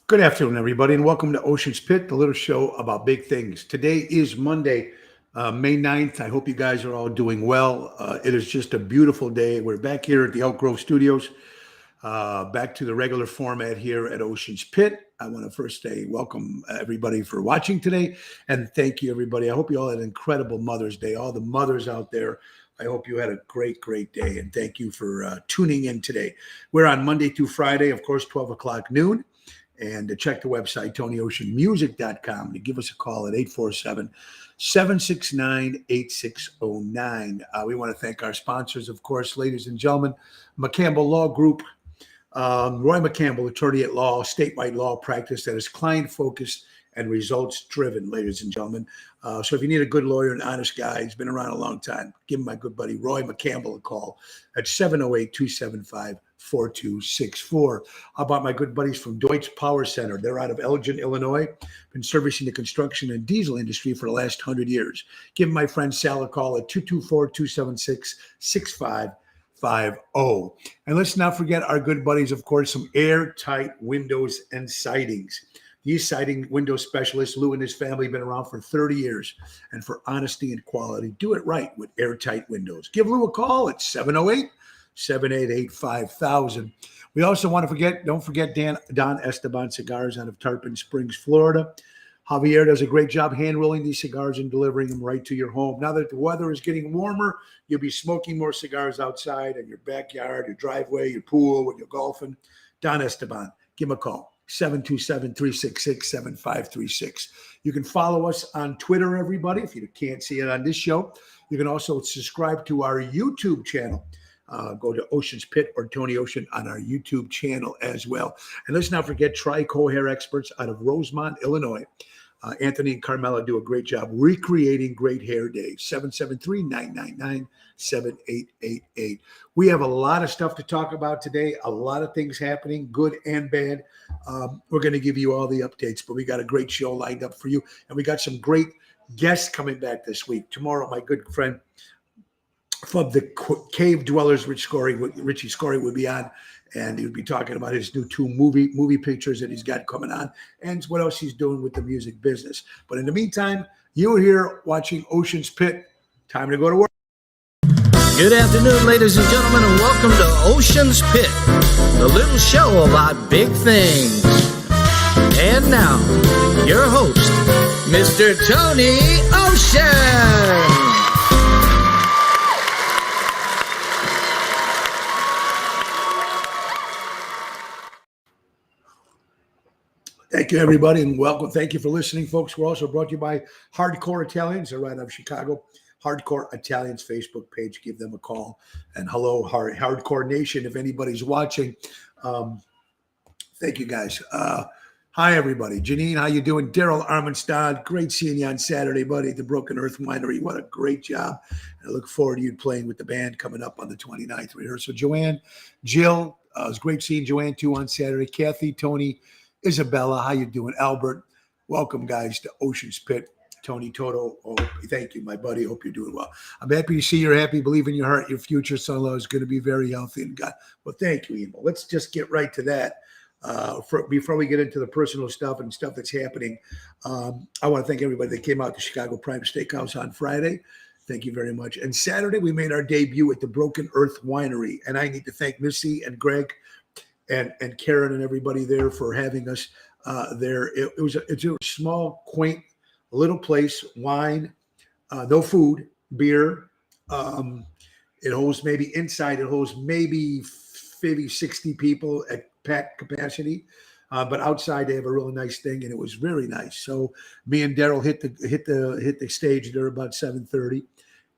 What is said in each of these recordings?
Good afternoon, everybody, and welcome to Ocean's Pit, the little show about big things. Today is Monday, May 9th. I hope you guys are all doing well. It is just a beautiful day. We're back here at the Elk Grove Studios, back to the regular format here at Ocean's Pit. I want to first say welcome everybody for watching today, and thank you, everybody. I hope you all had an incredible Mother's Day. All the mothers out there, I hope you had a great, great day, and thank you for tuning in today. We're on Monday through Friday, of course, 12 o'clock noon. And to check the website, TonyOceanMusic.com, to give us a call at 847-769-8609. We want to thank our sponsors, of course, ladies and gentlemen, McCampbell Law Group, Roy McCampbell, attorney at law, statewide law practice that is client-focused and results-driven, ladies and gentlemen. So if you need a good lawyer, an honest guy, he's been around a long time, give my good buddy Roy McCampbell a call at 708-275-4264. How about my good buddies from Deutsch Power Center? They're out of Elgin, Illinois, been servicing the construction and diesel industry for the last 100 years. Give my friend Sal a call at 224-276-6550. And let's not forget our good buddies, of course, some airtight windows and sidings. These siding window specialists, Lou and his family, have been around for 30 years. And for honesty and quality, do it right with airtight windows. Give Lou a call at 708-788-5000. We also don't forget Don Esteban Cigars out of Tarpon Springs, Florida. Javier does a great job hand rolling these cigars and delivering them right to your home. Now that the weather is getting warmer, you'll be smoking more cigars outside in your backyard, your driveway, your pool, when you're golfing. Don Esteban, give him a call. 727-366-7536. You can follow us on Twitter, everybody, if you can't see it on this show. You can also subscribe to our YouTube channel. Go to Ocean's Pit or Tony Ocean on our YouTube channel as well. And let's not forget Trico Hair Experts out of Rosemont, Illinois. Anthony and Carmela do a great job recreating great hair days. 773-999-7888. We have a lot of stuff to talk about today, a lot of things happening, good and bad. We're going to give you all the updates, but we got a great show lined up for you. And we got some great guests coming back this week. Tomorrow, my good friend from the Cave Dwellers, Richie Scory, will be on, and he would be talking about his new two movie pictures that he's got coming on and what else he's doing with the music business. But in the meantime, you're here watching Ocean's Pit. Time to go to work. Good afternoon, ladies and gentlemen, and welcome to Ocean's Pit, the little show about big things. And now, your host, Mr. Tony Ocean. Thank you, everybody, and welcome. Thank you for listening, folks. We're also brought to you by Hardcore Italians. They're right out of Chicago. Hardcore Italians Facebook page. Give them a call. And hello, Hardcore Nation, if anybody's watching. Thank you, guys. Hi, everybody. Janine, how you doing? Daryl Armenstad, great seeing you on Saturday, buddy, at the Broken Earth Winery. What a great job. And I look forward to you playing with the band coming up on the 29th rehearsal. Joanne, Jill, it was great seeing Joanne, too, on Saturday. Kathy, Tony, Isabella, how you doing? Albert, welcome, guys, to Ocean's Pit. Tony Toto, thank you, my buddy. Hope you're doing well. I'm happy to see you're happy. Believe in your heart. Your future son-in-law is going to be very healthy. And God, well, thank you, Emo. Let's just get right to that. Before we get into the personal stuff and stuff that's happening, I want to thank everybody that came out to Chicago Prime Steakhouse on Friday. Thank you very much. And Saturday, we made our debut at the Broken Earth Winery. And I need to thank Missy and Greg and Karen and everybody there for having us there. It's a small, quaint, little place, wine, no food, beer. It holds maybe 60 people at packed capacity. But outside they have a really nice thing, and it was very nice. So me and Daryl hit the stage there about 7:30.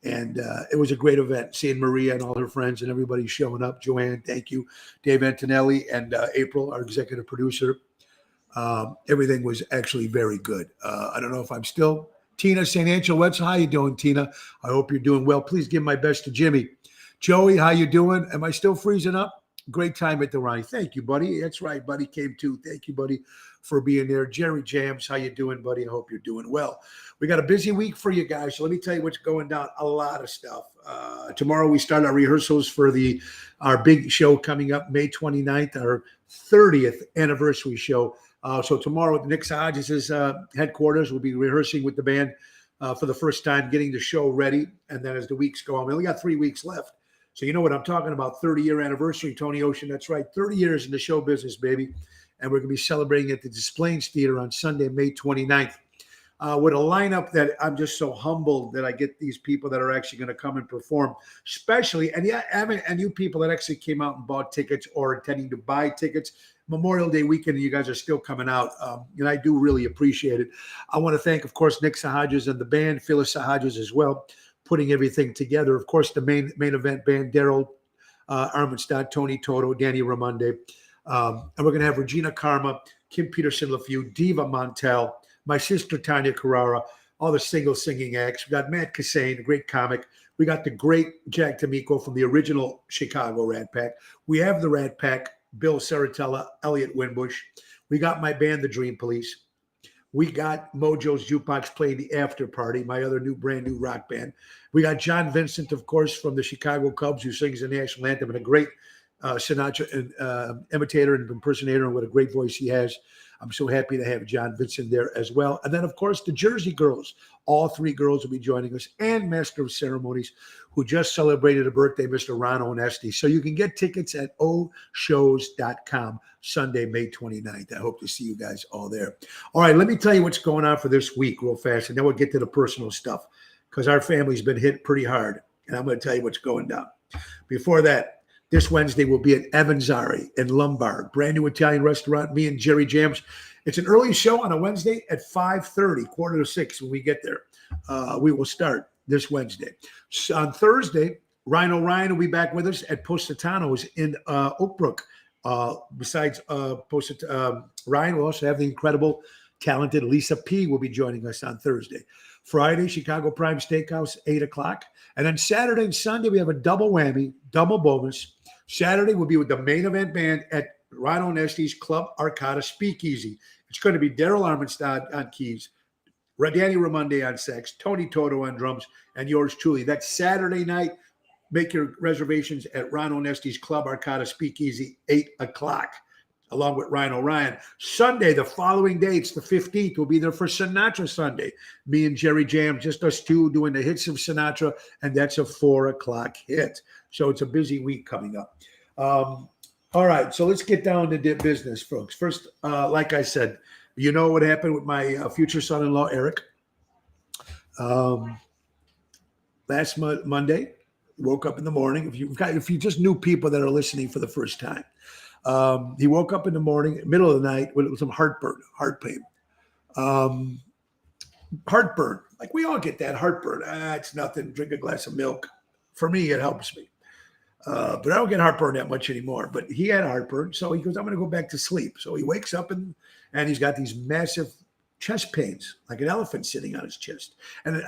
And it was a great event, seeing Maria and all her friends and everybody showing up. Joanne, thank you. Dave Antonelli and April, our executive producer. Everything was actually very good. I don't know if I'm still. Tina St. Angelo Wetzel, how you doing, Tina? I hope you're doing well. Please give my best to Jimmy. Joey, how you doing? Am I still freezing up? Great time at the Ronnie. Thank you, buddy. That's right. Buddy came too. Thank you, buddy, for being there. Jerry Jams, how you doing, buddy? I hope you're doing well. We got a busy week for you guys. So let me tell you what's going down. A lot of stuff. Tomorrow we start our rehearsals for our big show coming up May 29th, our 30th anniversary show. So tomorrow at Nick Hodges' headquarters, we'll be rehearsing with the band for the first time, getting the show ready. And then as the weeks go on, we only got 3 weeks left. So you know what I'm talking about, 30-year anniversary, Tony Ocean. That's right, 30 years in the show business, baby. And we're going to be celebrating at the Des Plaines Theater on Sunday, May 29th. With a lineup that I'm just so humbled that I get these people that are actually going to come and perform, especially, and you people that actually came out and bought tickets or intending to buy tickets. Memorial Day weekend, you guys are still coming out, and I do really appreciate it. I want to thank, of course, Nick Hodges and the band, Phyllis Hodges as well, putting everything together. Of course, the main event band, Daryl Armenstad, Tony Toto, Danny Ramonde. And we're going to have Regina Karma, Kim Peterson LaFew, Diva Montel, my sister Tanya Carrara, all the single singing acts. We got Matt Cassane, a great comic. We got the great Jack D'Amico from the original Chicago Rat Pack. We have the Rat Pack, Bill Saratella, Elliot Winbush. We got my band, the Dream Police. We got Mojo's Jukebox playing the After Party, my other brand new rock band. We got John Vincent, of course, from the Chicago Cubs, who sings the national anthem, and a great Sinatra imitator and impersonator, and what a great voice he has. I'm so happy to have John Vincent there as well. And then, of course, the Jersey Girls. All 3 girls will be joining us, and Master of Ceremonies, who just celebrated a birthday, Mr. Ron Onesti. So you can get tickets at oshows.com Sunday, May 29th. I hope to see you guys all there. All right, let me tell you what's going on for this week real fast, and then we'll get to the personal stuff, because our family's been hit pretty hard, and I'm going to tell you what's going down. Before that, this Wednesday we'll be at Evanzari in Lombard, brand new Italian restaurant, me and Jerry Jams. It's an early show on a Wednesday at 5:30, 5:45 when we get there. We will start this Wednesday. So on Thursday, Rhino Ryan will be back with us at Positano's in Oak Brook. Besides Ryan, we'll also have the incredible, talented Lisa P. will be joining us on Thursday. Friday, Chicago Prime Steakhouse, 8 o'clock. And then Saturday and Sunday, we have a double whammy, double bonus. Saturday, we'll be with the main event band at Ron Onesti's Club Arcada Speakeasy. It's going to be Daryl Armenstad on keys, Danny Ramonde on sax, Tony Toto on drums, and yours truly. That's Saturday night. Make your reservations at Ron Onesti's Club Arcada Speakeasy, 8 o'clock, along with Rhino Ryan. Sunday, the following day, it's the 15th. We'll be there for Sinatra Sunday. Me and Jerry Jam, just us two, doing the hits of Sinatra, and that's a 4 o'clock hit. So it's a busy week coming up. All right, so let's get down to business, folks. First, like I said, you know what happened with my future son-in-law, Eric. Last Monday, woke up in the morning. If you just knew people that are listening for the first time, he woke up in the morning, middle of the night, with some heart pain. Heartburn, like we all get that heartburn. It's nothing. Drink a glass of milk. For me, it helps me. But I don't get heartburn that much anymore. But he had heartburn, so he goes, I'm going to go back to sleep. So he wakes up and he's got these massive chest pains, like an elephant sitting on his chest. And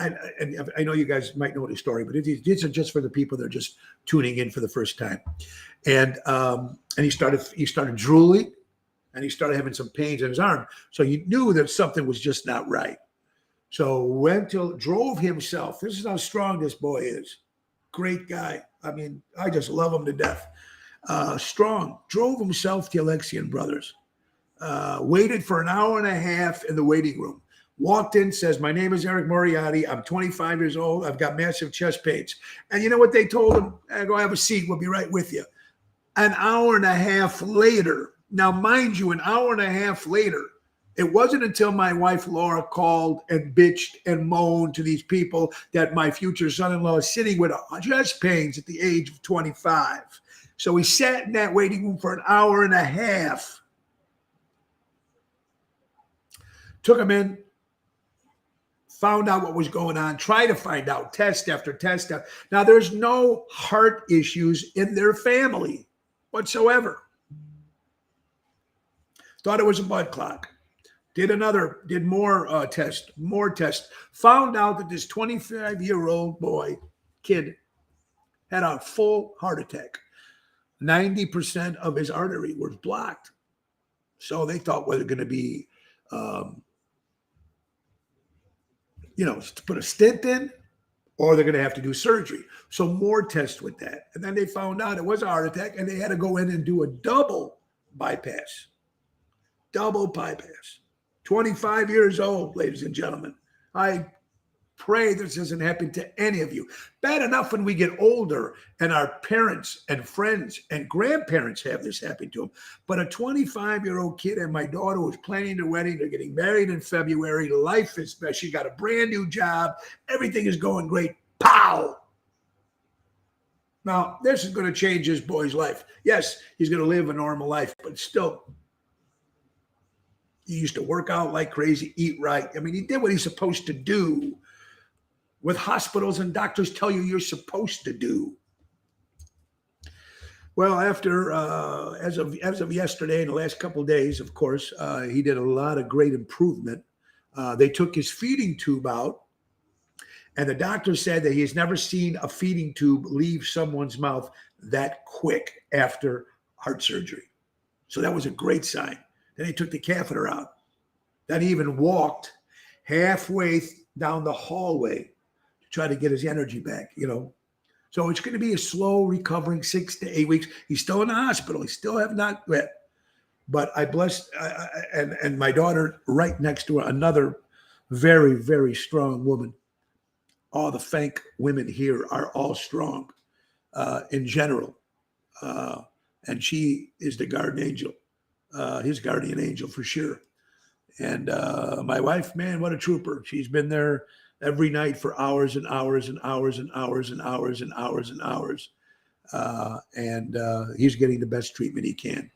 I know you guys might know the story, but these are just for the people that are just tuning in for the first time. And he started drooling, and he started having some pains in his arm. So he knew that something was just not right. So drove himself. This is how strong this boy is. Great guy. I mean, I just love him to death. Strong. Drove himself to Alexian Brothers. Waited for an hour and a half in the waiting room. Walked in, says, my name is Eric Moriarty. I'm 25 years old. I've got massive chest pains. And you know what they told him? Go have a seat. We'll be right with you. An hour and a half later. Now, mind you, an hour and a half later, it wasn't until my wife Laura called and bitched and moaned to these people that my future son-in-law is sitting with chest pains at the age of 25. So he sat in that waiting room for an hour and a half. Took him in, found out what was going on, tried to find out, test after test. Now, there's no heart issues in their family whatsoever. Thought it was a blood clot. Did more tests. Found out that this 25-year-old kid had a full heart attack. 90% of his artery was blocked. So they thought whether going to be, to put a stent in, or they're going to have to do surgery. So more tests with that. And then they found out it was a heart attack, and they had to go in and do a double bypass. double bypass. 25 years old, ladies and gentlemen. I pray this doesn't happen to any of you. Bad enough when we get older and our parents and friends and grandparents have this happen to them. But a 25-year-old kid and my daughter was planning their wedding. They're getting married in February. Life is best. She got a brand new job. Everything is going great. Pow! Now, this is going to change this boy's life. Yes, he's going to live a normal life, but still, he used to work out like crazy, eat right. I mean, he did what he's supposed to do. With hospitals and doctors tell you you're supposed to do. Well, after as of yesterday and the last couple of days, of course, he did a lot of great improvement. They took his feeding tube out, and the doctor said that he has never seen a feeding tube leave someone's mouth that quick after heart surgery. So that was a great sign. Then he took the catheter out. Then he even walked halfway down the hallway try to get his energy back, So it's going to be a slow recovering 6 to 8 weeks. He's still in the hospital. He still have not quit. But I blessed, and my daughter right next to her, another very, very strong woman. All the Fank women here are all strong in general. And she is the guardian angel, his guardian angel for sure. And my wife, man, what a trooper. She's been there every night for hours and hours and hours and hours and hours and hours and hours. And he's getting the best treatment he can.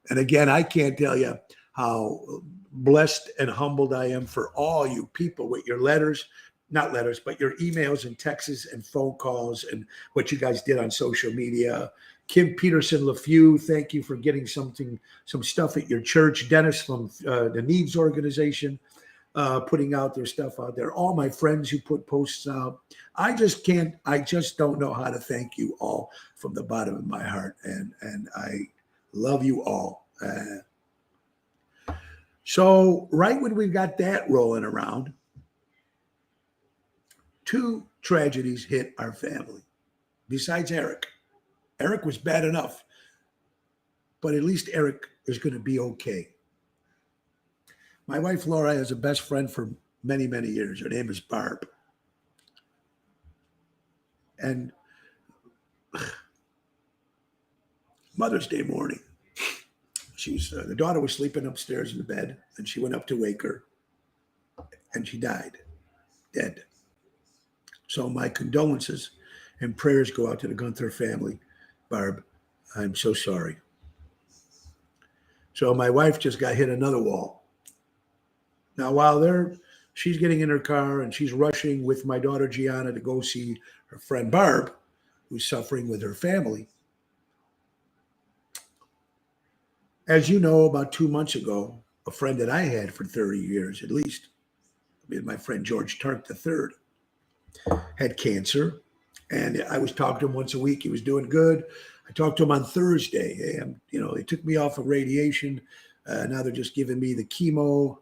And again, I can't tell you how blessed and humbled I am for all you people with your letters, not letters, but your emails and texts and phone calls and what you guys did on social media. Kim Peterson LaFew, thank you for getting some stuff at your church. Dennis from the Needs Organization, putting out their stuff out there. All my friends who put posts out. I just don't know how to thank you all from the bottom of my heart. And I love you all. So right when we got that rolling around, 2 tragedies hit our family. Besides Eric. Eric was bad enough, but at least Eric is going to be okay. My wife, Laura, has a best friend for many, many years. Her name is Barb. And Mother's Day morning, the daughter was sleeping upstairs in the bed, and she went up to wake her, and she died, dead. So my condolences and prayers go out to the Gunther family. Barb, I'm so sorry. So my wife just got hit another wall. Now, while she's getting in her car and she's rushing with my daughter Gianna to go see her friend Barb, who's suffering with her family. As you know, about 2 months ago, a friend that I had for 30 years at least, my friend George Tark III, had cancer. And I was talking to him once a week. He was doing good. I talked to him on Thursday. Hey, they took me off of radiation. Now they're just giving me the chemo.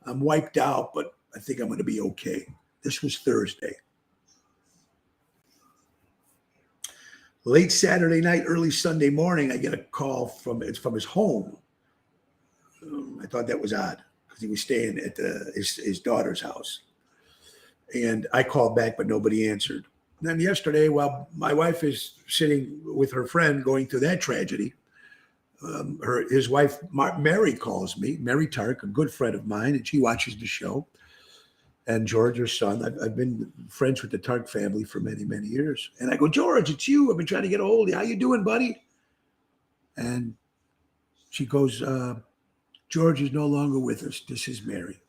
I'm wiped out, but I think I'm going to be okay. This was Thursday. Late Saturday night, early Sunday morning, I get a call from his home. I thought that was odd because he was staying at his daughter's house. And I called back, but nobody answered. And then yesterday, while my wife is sitting with her friend going through that tragedy, his wife, Mary, calls me. Mary Tark, a good friend of mine, and she watches the show. And George, her son, I've been friends with the Tark family for many, many years. And I go, George, it's you. I've been trying to get a hold of you. How you doing, buddy? And she goes, George is no longer with us. This is Mary.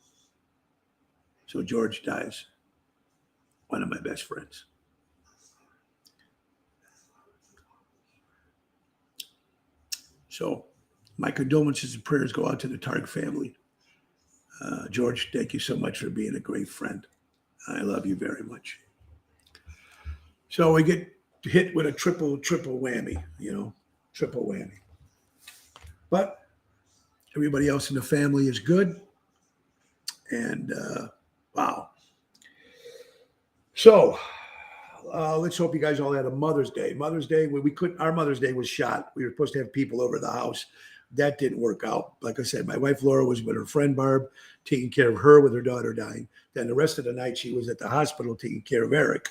So George dies. One of my best friends. So my condolences and prayers go out to the Targ family. George, thank you so much for being a great friend. I love you very much. So we get hit with a triple whammy, triple whammy. But everybody else in the family is good. And wow. So let's hope you guys all had a Mother's Day. Mother's Day, our Mother's Day was shot. We were supposed to have people over the house. that didn't work out. Like I said, my wife Laura was with her friend Barb, taking care of her with her daughter dying. Then the rest of the night she was at the hospital taking care of Eric.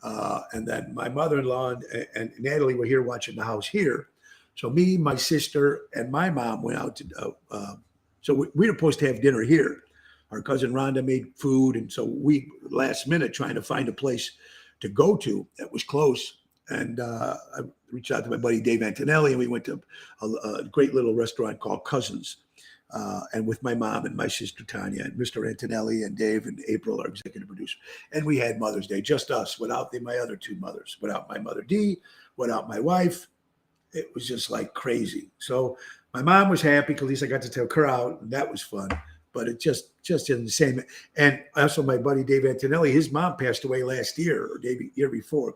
And then my mother-in-law and Natalie were here watching the house here. So me, my sister, and my mom went out to. So we were supposed to have dinner here. Our cousin Rhonda made food, and so we last minute trying to find a place to go to that was close. And I reached out to my buddy Dave Antonelli, and we went to a great little restaurant called Cousins. And with my mom and my sister Tanya and Mr. Antonelli and Dave and April, our executive producer. And we had Mother's Day, just us, without my other two mothers, without my mother Dee, without my wife. It was just like crazy. So my mom was happy because at least I got to take her out, and that was fun. But it just isn't the same. And also my buddy Dave Antonelli, his mom passed away last year or year before.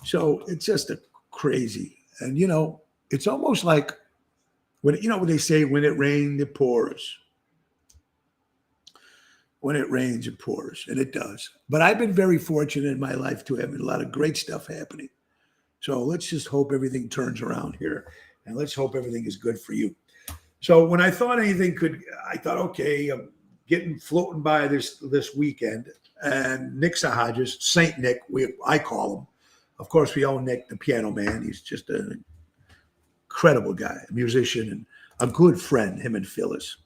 So it's just a crazy. And, it's almost like, when they say when it rains, it pours. When it rains, it pours, and it does. But I've been very fortunate in my life to have a lot of great stuff happening. So let's just hope everything turns around here, and let's hope everything is good for you. So when I thought anything I thought, okay, I'm floating by this weekend, and Nick Sahajas, Saint Nick, I call him. Of course, we all Nick, the piano man. He's just an incredible guy, a musician, and a good friend, him and Phyllis.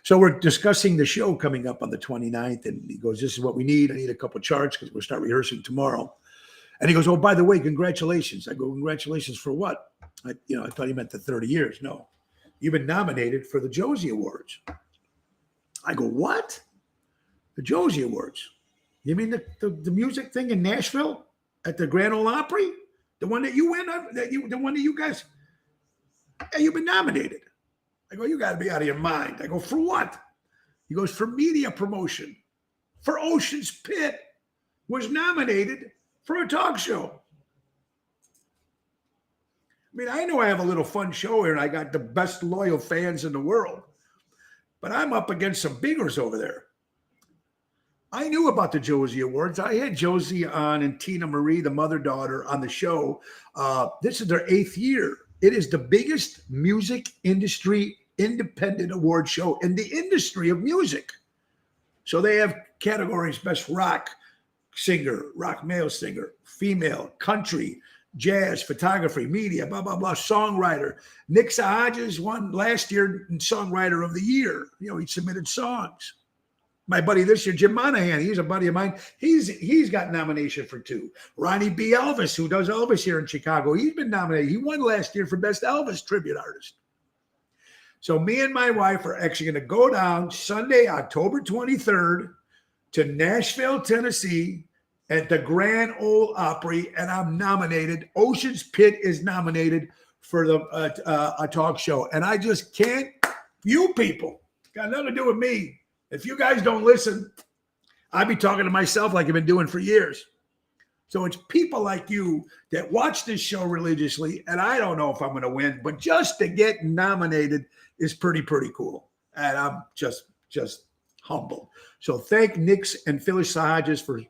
So we're discussing the show coming up on the 29th, and he goes, this is what we need. I need a couple charts because we'll start rehearsing tomorrow. And he goes, oh, by the way, congratulations. I go, congratulations for what? I thought he meant the 30 years. No, you've been nominated for the Josie Awards. I go, what? The Josie Awards? You mean the music thing in Nashville at the Grand Ole Opry? The one that you win? The one that you guys... Hey, you've been nominated. I go, you got to be out of your mind. I go, for what? He goes, for media promotion. For Ocean's Pit was nominated for a talk show. I mean, I know I have a little fun show here, and I got the best loyal fans in the world. But I'm up against some biggers over there. I knew about the Josie Awards. I had Josie on and Tina Marie, the mother-daughter, on the show. This is their 8th year. It is the biggest music industry independent award show in the industry of music. So they have categories: best rock singer, rock male singer, female, country, jazz, photography, media, blah, blah, blah, songwriter. Nick Sahajas won last year Songwriter of the Year. He submitted songs. My buddy this year, Jim Monahan, he's a buddy of mine. He's got nomination for 2. Ronnie B. Elvis, who does Elvis here in Chicago, he's been nominated. He won last year for Best Elvis Tribute Artist. So me and my wife are actually going to go down Sunday, October 23rd to Nashville, Tennessee at the Grand Ole Opry, and I'm nominated. Ocean's Pit is nominated for a talk show. And I just can't, you people, got nothing to do with me. If you guys don't listen, I'd be talking to myself like I've been doing for years. So it's people like you that watch this show religiously, and I don't know if I'm going to win, but just to get nominated is pretty cool. And I'm just humbled. So thank Nick and Phyllis Sahajas for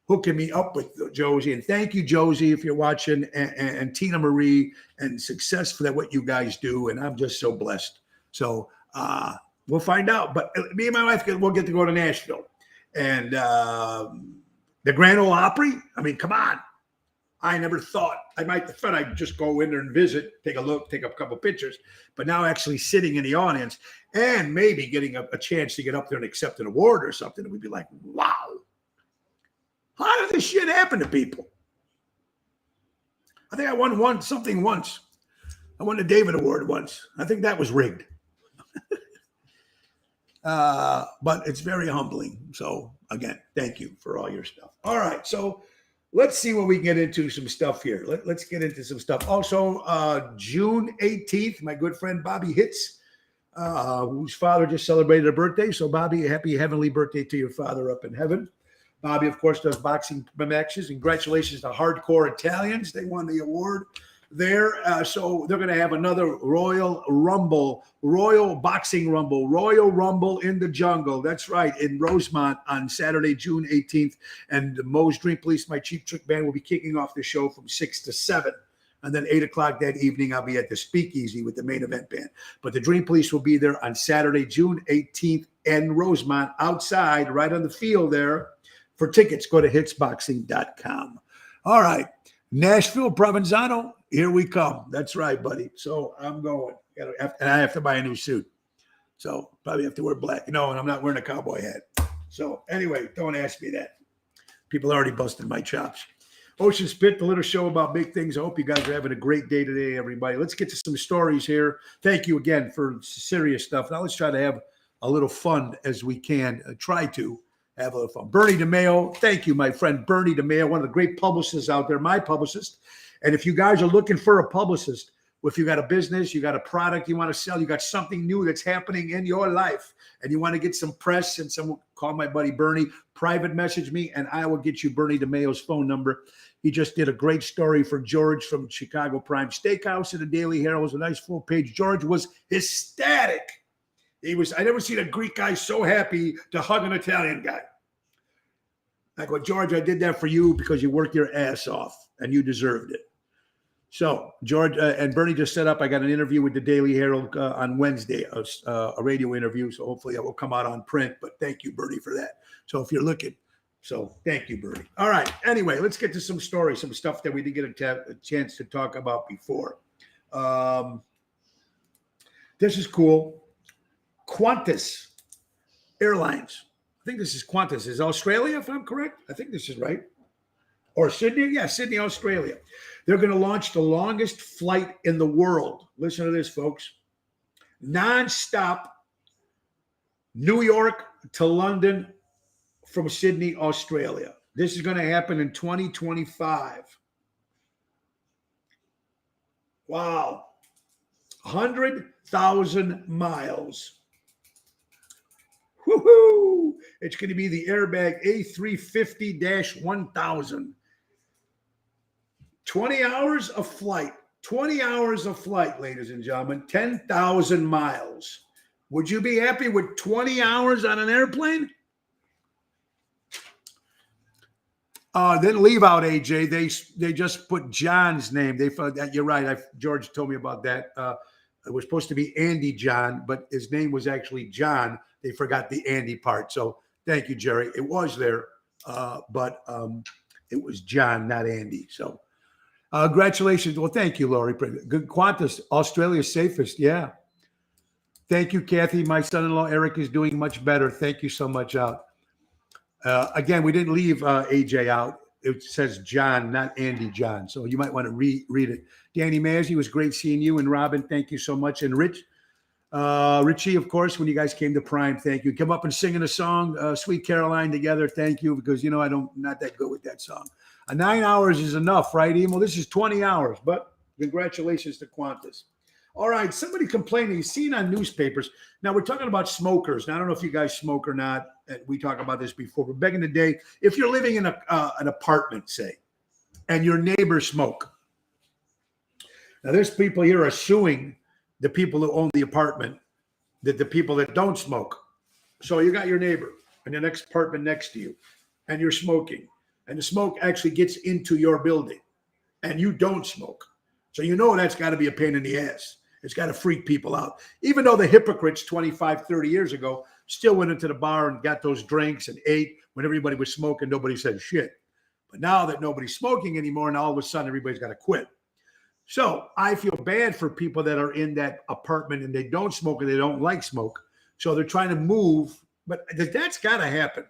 hooking me up with Josie. And thank you, Josie, if you're watching, and Tina Marie, and success for what you guys do. And I'm just so blessed. So, we'll find out. But me and my wife will get to go to Nashville. And the Grand Ole Opry, I mean, come on. I never thought I'd just go in there and visit, take a look, take a couple pictures. But now actually sitting in the audience and maybe getting a chance to get up there and accept an award or something, it would be like, wow. How did this shit happen to people? I think I won something once. I won the David Award once. I think that was rigged. But it's very humbling. So again, thank you for all your stuff. All right. So let's see what we can get into some stuff here. Let's get into some stuff. Also, June 18th, my good friend Bobby Hitz, whose father just celebrated a birthday. So Bobby, happy heavenly birthday to your father up in heaven. Bobby, of course, does boxing matches. Congratulations to Hardcore Italians. They won the award there. So they're going to have another Royal Boxing Rumble, Royal Rumble in the Jungle. That's right, in Rosemont on Saturday, June 18th. And the Moe's Dream Police, my Cheap Trick Band, will be kicking off the show from 6 to 7. And then 8 o'clock that evening, I'll be at the Speakeasy with the Main Event Band. But the Dream Police will be there on Saturday, June 18th in Rosemont, outside, right on the field there. For tickets, go to hitsboxing.com. All right. Nashville, Provenzano, here we come. That's right, buddy. So I'm going. And I have to buy a new suit. So probably have to wear black. No, and I'm not wearing a cowboy hat. So anyway, don't ask me that. People already busted my chops. Ocean Spit, the little show about big things. I hope you guys are having a great day today, everybody. Let's get to some stories here. Thank you again for serious stuff. Now let's try to have a little fun as we can. Try to have a little fun. Bernie DeMayo, thank you, my friend Bernie DeMayo, one of the great publicists out there, my publicist. And if you guys are looking for a publicist, if you got a business, you got a product you want to sell, you got something new that's happening in your life, and you want to get some press and someone, call my buddy Bernie, private message me, and I will get you Bernie DeMayo's phone number. He just did a great story for George from Chicago Prime Steakhouse in the Daily Herald. It was a nice full page. George was ecstatic. I never seen a Greek guy so happy to hug an Italian guy. I go, George, I did that for you because you worked your ass off and you deserved it. So George and Bernie just set up. I got an interview with the Daily Herald on Wednesday, a radio interview. So hopefully it will come out on print. But thank you, Bernie, for that. So if you're looking, so thank you, Bernie. All right. Anyway, let's get to some stories, some stuff that we didn't get a chance to talk about before. This is cool. Qantas Airlines. I think this is Qantas. Is Australia, if I'm correct? I think this is right. Or Sydney? Yeah, Sydney, Australia. They're going to launch the longest flight in the world. Listen to this, folks. Non-stop New York to London from Sydney, Australia. This is going to happen in 2025. Wow. 100,000 miles. Woohoo! It's going to be the Airbag A350-1000. 20 hours of flight. 20 hours of flight, ladies and gentlemen. 10,000 miles. Would you be happy with 20 hours on an airplane? Didn't leave out AJ. They just put John's name. They found that. You're right. George told me about that. It was supposed to be Andy John, but his name was actually John. They forgot the Andy part. So thank you, Jerry. It was there, but it was John, not Andy. So congratulations. Well, thank you, Laurie. Good. Qantas, Australia's safest. Yeah. Thank you, Kathy. My son-in-law, Eric, is doing much better. Thank you so much out. Again, we didn't leave AJ out. It says John, not Andy John. So you might want to read it. Danny Mazzi, was great seeing you. And Robin, thank you so much. And Richie, of course, when you guys came to Prime, thank you. Come up and singing a song, Sweet Caroline, together. Thank you, because, not that good with that song. 9 hours is enough, right, Emo? This is 20 hours, but congratulations to Qantas. All right, somebody complaining, seen on newspapers. Now, we're talking about smokers. Now, I don't know if you guys smoke or not. We talked about this before, but back in the day, if you're living in an apartment, say, and your neighbors smoke. Now, there's people here are suing the people who own the apartment, the people that don't smoke. So you got your neighbor in the next apartment next to you, and you're smoking, and the smoke actually gets into your building, and you don't smoke. So that's got to be a pain in the ass. It's got to freak people out. Even though the hypocrites 25, 30 years ago still went into the bar and got those drinks and ate when everybody was smoking, nobody said shit. But now that nobody's smoking anymore, and all of a sudden everybody's got to quit. So I feel bad for people that are in that apartment and they don't smoke and they don't like smoke. So they're trying to move, but that's got to happen.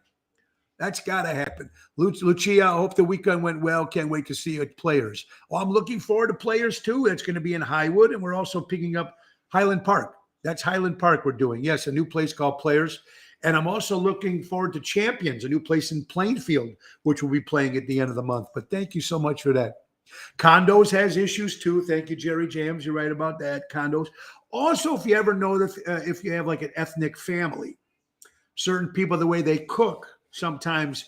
That's got to happen. Lucia, I hope the weekend went well. Can't wait to see you at Players. Well, I'm looking forward to Players, too. It's going to be in Highwood, and we're also picking up Highland Park. That's Highland Park we're doing. Yes, a new place called Players. And I'm also looking forward to Champions, a new place in Plainfield, which we'll be playing at the end of the month. But thank you so much for that. Condos has issues, too. Thank you, Jerry Jams. You're right about that. Condos. Also, if you ever know that if you have like an ethnic family, certain people, the way they cook, sometimes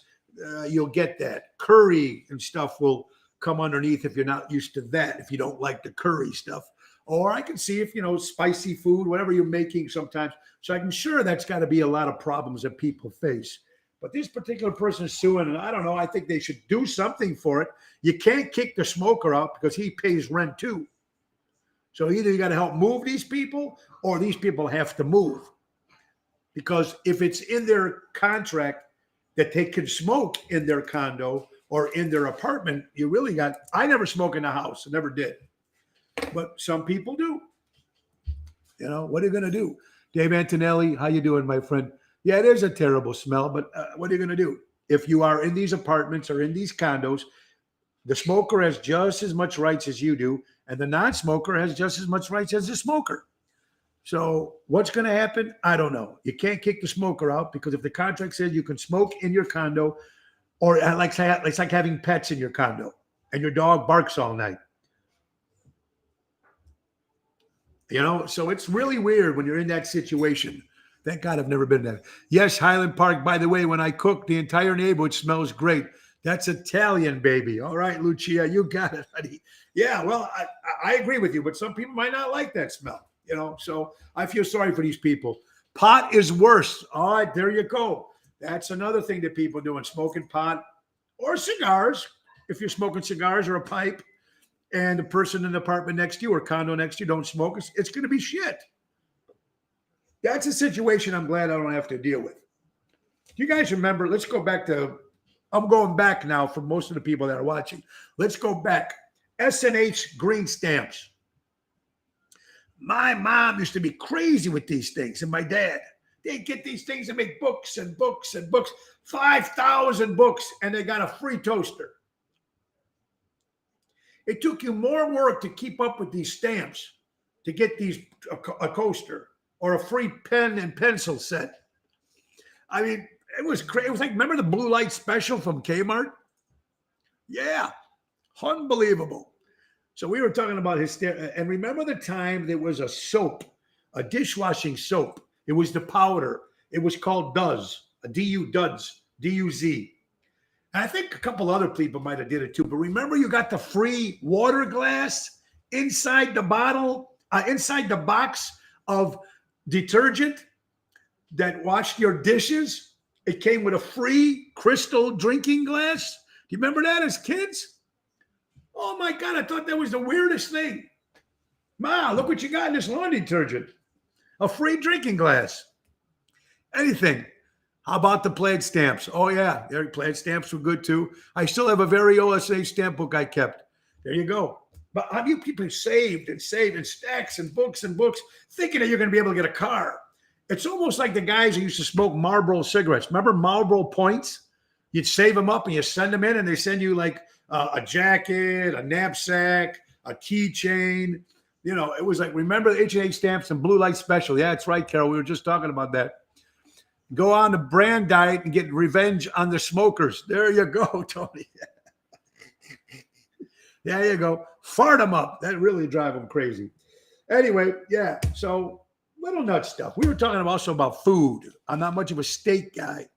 you'll get that. Curry and stuff will come underneath if you're not used to that, if you don't like the curry stuff. Or I can see if, spicy food, whatever you're making sometimes. So I'm sure that's got to be a lot of problems that people face. But this particular person is suing, and I don't know. I think they should do something for it. You can't kick the smoker out because he pays rent too. So either you got to help move these people or these people have to move. Because if it's in their contract that they can smoke in their condo or in their apartment, you really got, I never smoke in the house. I never did. But some people do. You know, what are you going to do? Dave Antonelli, how you doing, my friend? Yeah, it is a terrible smell, but what are you going to do? If you are in these apartments or in these condos, the smoker has just as much rights as you do, and the non-smoker has just as much rights as the smoker. So what's going to happen? I don't know. You can't kick the smoker out because if the contract says you can smoke in your condo, or it's like having pets in your condo and your dog barks all night. You know, so it's really weird when you're in that situation. Thank God I've never been there. Yes, Highland Park, by the way, when I cook, the entire neighborhood smells great. That's Italian, baby. All right, Lucia, you got it, honey. Yeah, well, I agree with you, but some people might not like that smell, you know, so I feel sorry for these people. Pot is worse. All right, there you go. That's another thing that people do, smoking pot or cigars. If you're smoking cigars or a pipe and the person in the apartment next to you or condo next to you don't smoke, it's going to be shit. That's a situation I'm glad I don't have to deal with. Do you guys remember? Let's go back to, I'm going back now for most of the people that are watching. Let's go back. S&H green stamps. My mom used to be crazy with these things, and my dad. They'd get these things and make books and books and books. 5,000 books, and they got a free toaster. It took you more work to keep up with these stamps to get these a coaster or a free pen and pencil set. I mean, it was crazy. It was like, remember the blue light special from Kmart? Yeah, unbelievable. So we were talking about hysteria. And remember the time there was a soap, a dishwashing soap. It was the powder. It was called Duz, a D-U, Duds, D-U-Z. And I think a couple other people might have did it too. But remember you got the free water glass inside the bottle, inside the box of detergent that washed your dishes? It came with a free crystal drinking glass. Do you remember that as kids? Oh my God, I thought that was the weirdest thing. Ma, look what you got in this laundry detergent. A free drinking glass. Anything. How about the plaid stamps? Oh yeah, their plaid stamps were good too. I still have a very OSA stamp book I kept. There you go. But how do you people saved and stacks and books, thinking that you're going to be able to get a car? It's almost like the guys who used to smoke Marlboro cigarettes. Remember Marlboro points? You'd save them up and you send them in, and they send you like a jacket, a knapsack, a keychain. You know, it was like, remember the H&H stamps and blue light special. Yeah, that's right, Carol. We were just talking about that. Go on the brand diet and get revenge on the smokers. There you go, Tony. There you go. Fart them up. That really drive them crazy. Anyway, yeah. So little nut stuff. We were talking also about food. I'm not much of a steak guy.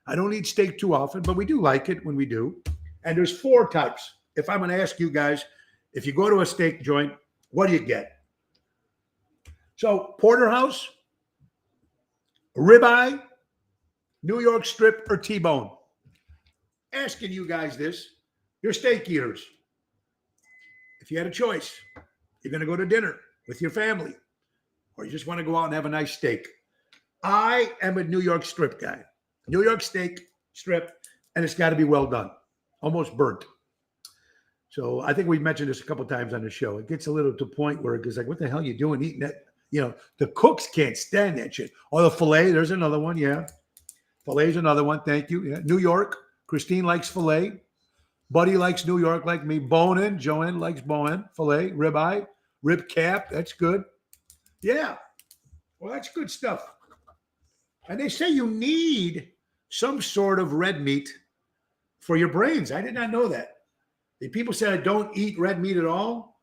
I don't eat steak too often, but we do like it when we do. And there's 4 types. If I'm going to ask you guys, if you go to a steak joint, what do you get? So porterhouse, ribeye, New York strip, or T-bone. Asking you guys this. You're steak eaters. If you had a choice, you're going to go to dinner with your family, or you just want to go out and have a nice steak. I am a New York strip guy. New York steak strip, and it's got to be well done, almost burnt. So I think we've mentioned this a couple of times on the show. It gets a little to the point where it goes like, what the hell are you doing eating that? You know, the cooks can't stand that shit. Or the filet, there's another one, yeah. Filet's another one, thank you. Yeah. New York, Christine likes filet. Buddy likes New York like me. Bone-in, Joanne likes bone-in, filet, ribeye, rib cap, that's good. Yeah, well, that's good stuff. And they say you need some sort of red meat for your brains. I did not know that. People say I don't eat red meat at all.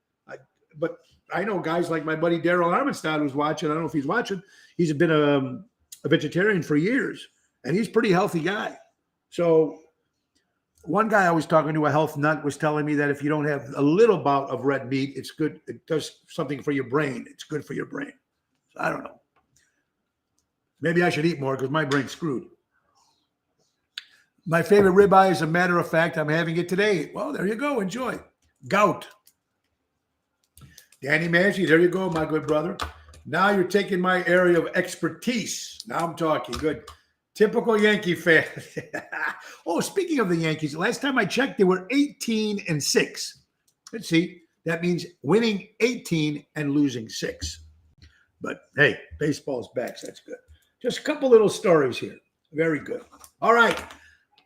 But I know guys like my buddy Daryl Armenstad who's watching. I don't know if he's watching. He's been a vegetarian for years, and he's a pretty healthy guy. So one guy I was talking to, a health nut, was telling me that if you don't have a little bout of red meat, it's good. It does something for your brain. It's good for your brain. So I don't know. Maybe I should eat more because my brain's screwed. My favorite ribeye, as a matter of fact, I'm having it today. Well, there you go. Enjoy. Gout. Danny Maggi, there you go, my good brother. Now you're taking my area of expertise. Now I'm talking. Good. Typical Yankee fan. Oh, speaking of the Yankees, last time I checked, they were 18-6. Let's see. That means winning 18 and losing 6. But hey, baseball's back, so that's good. Just a couple little stories here. Very good. All right.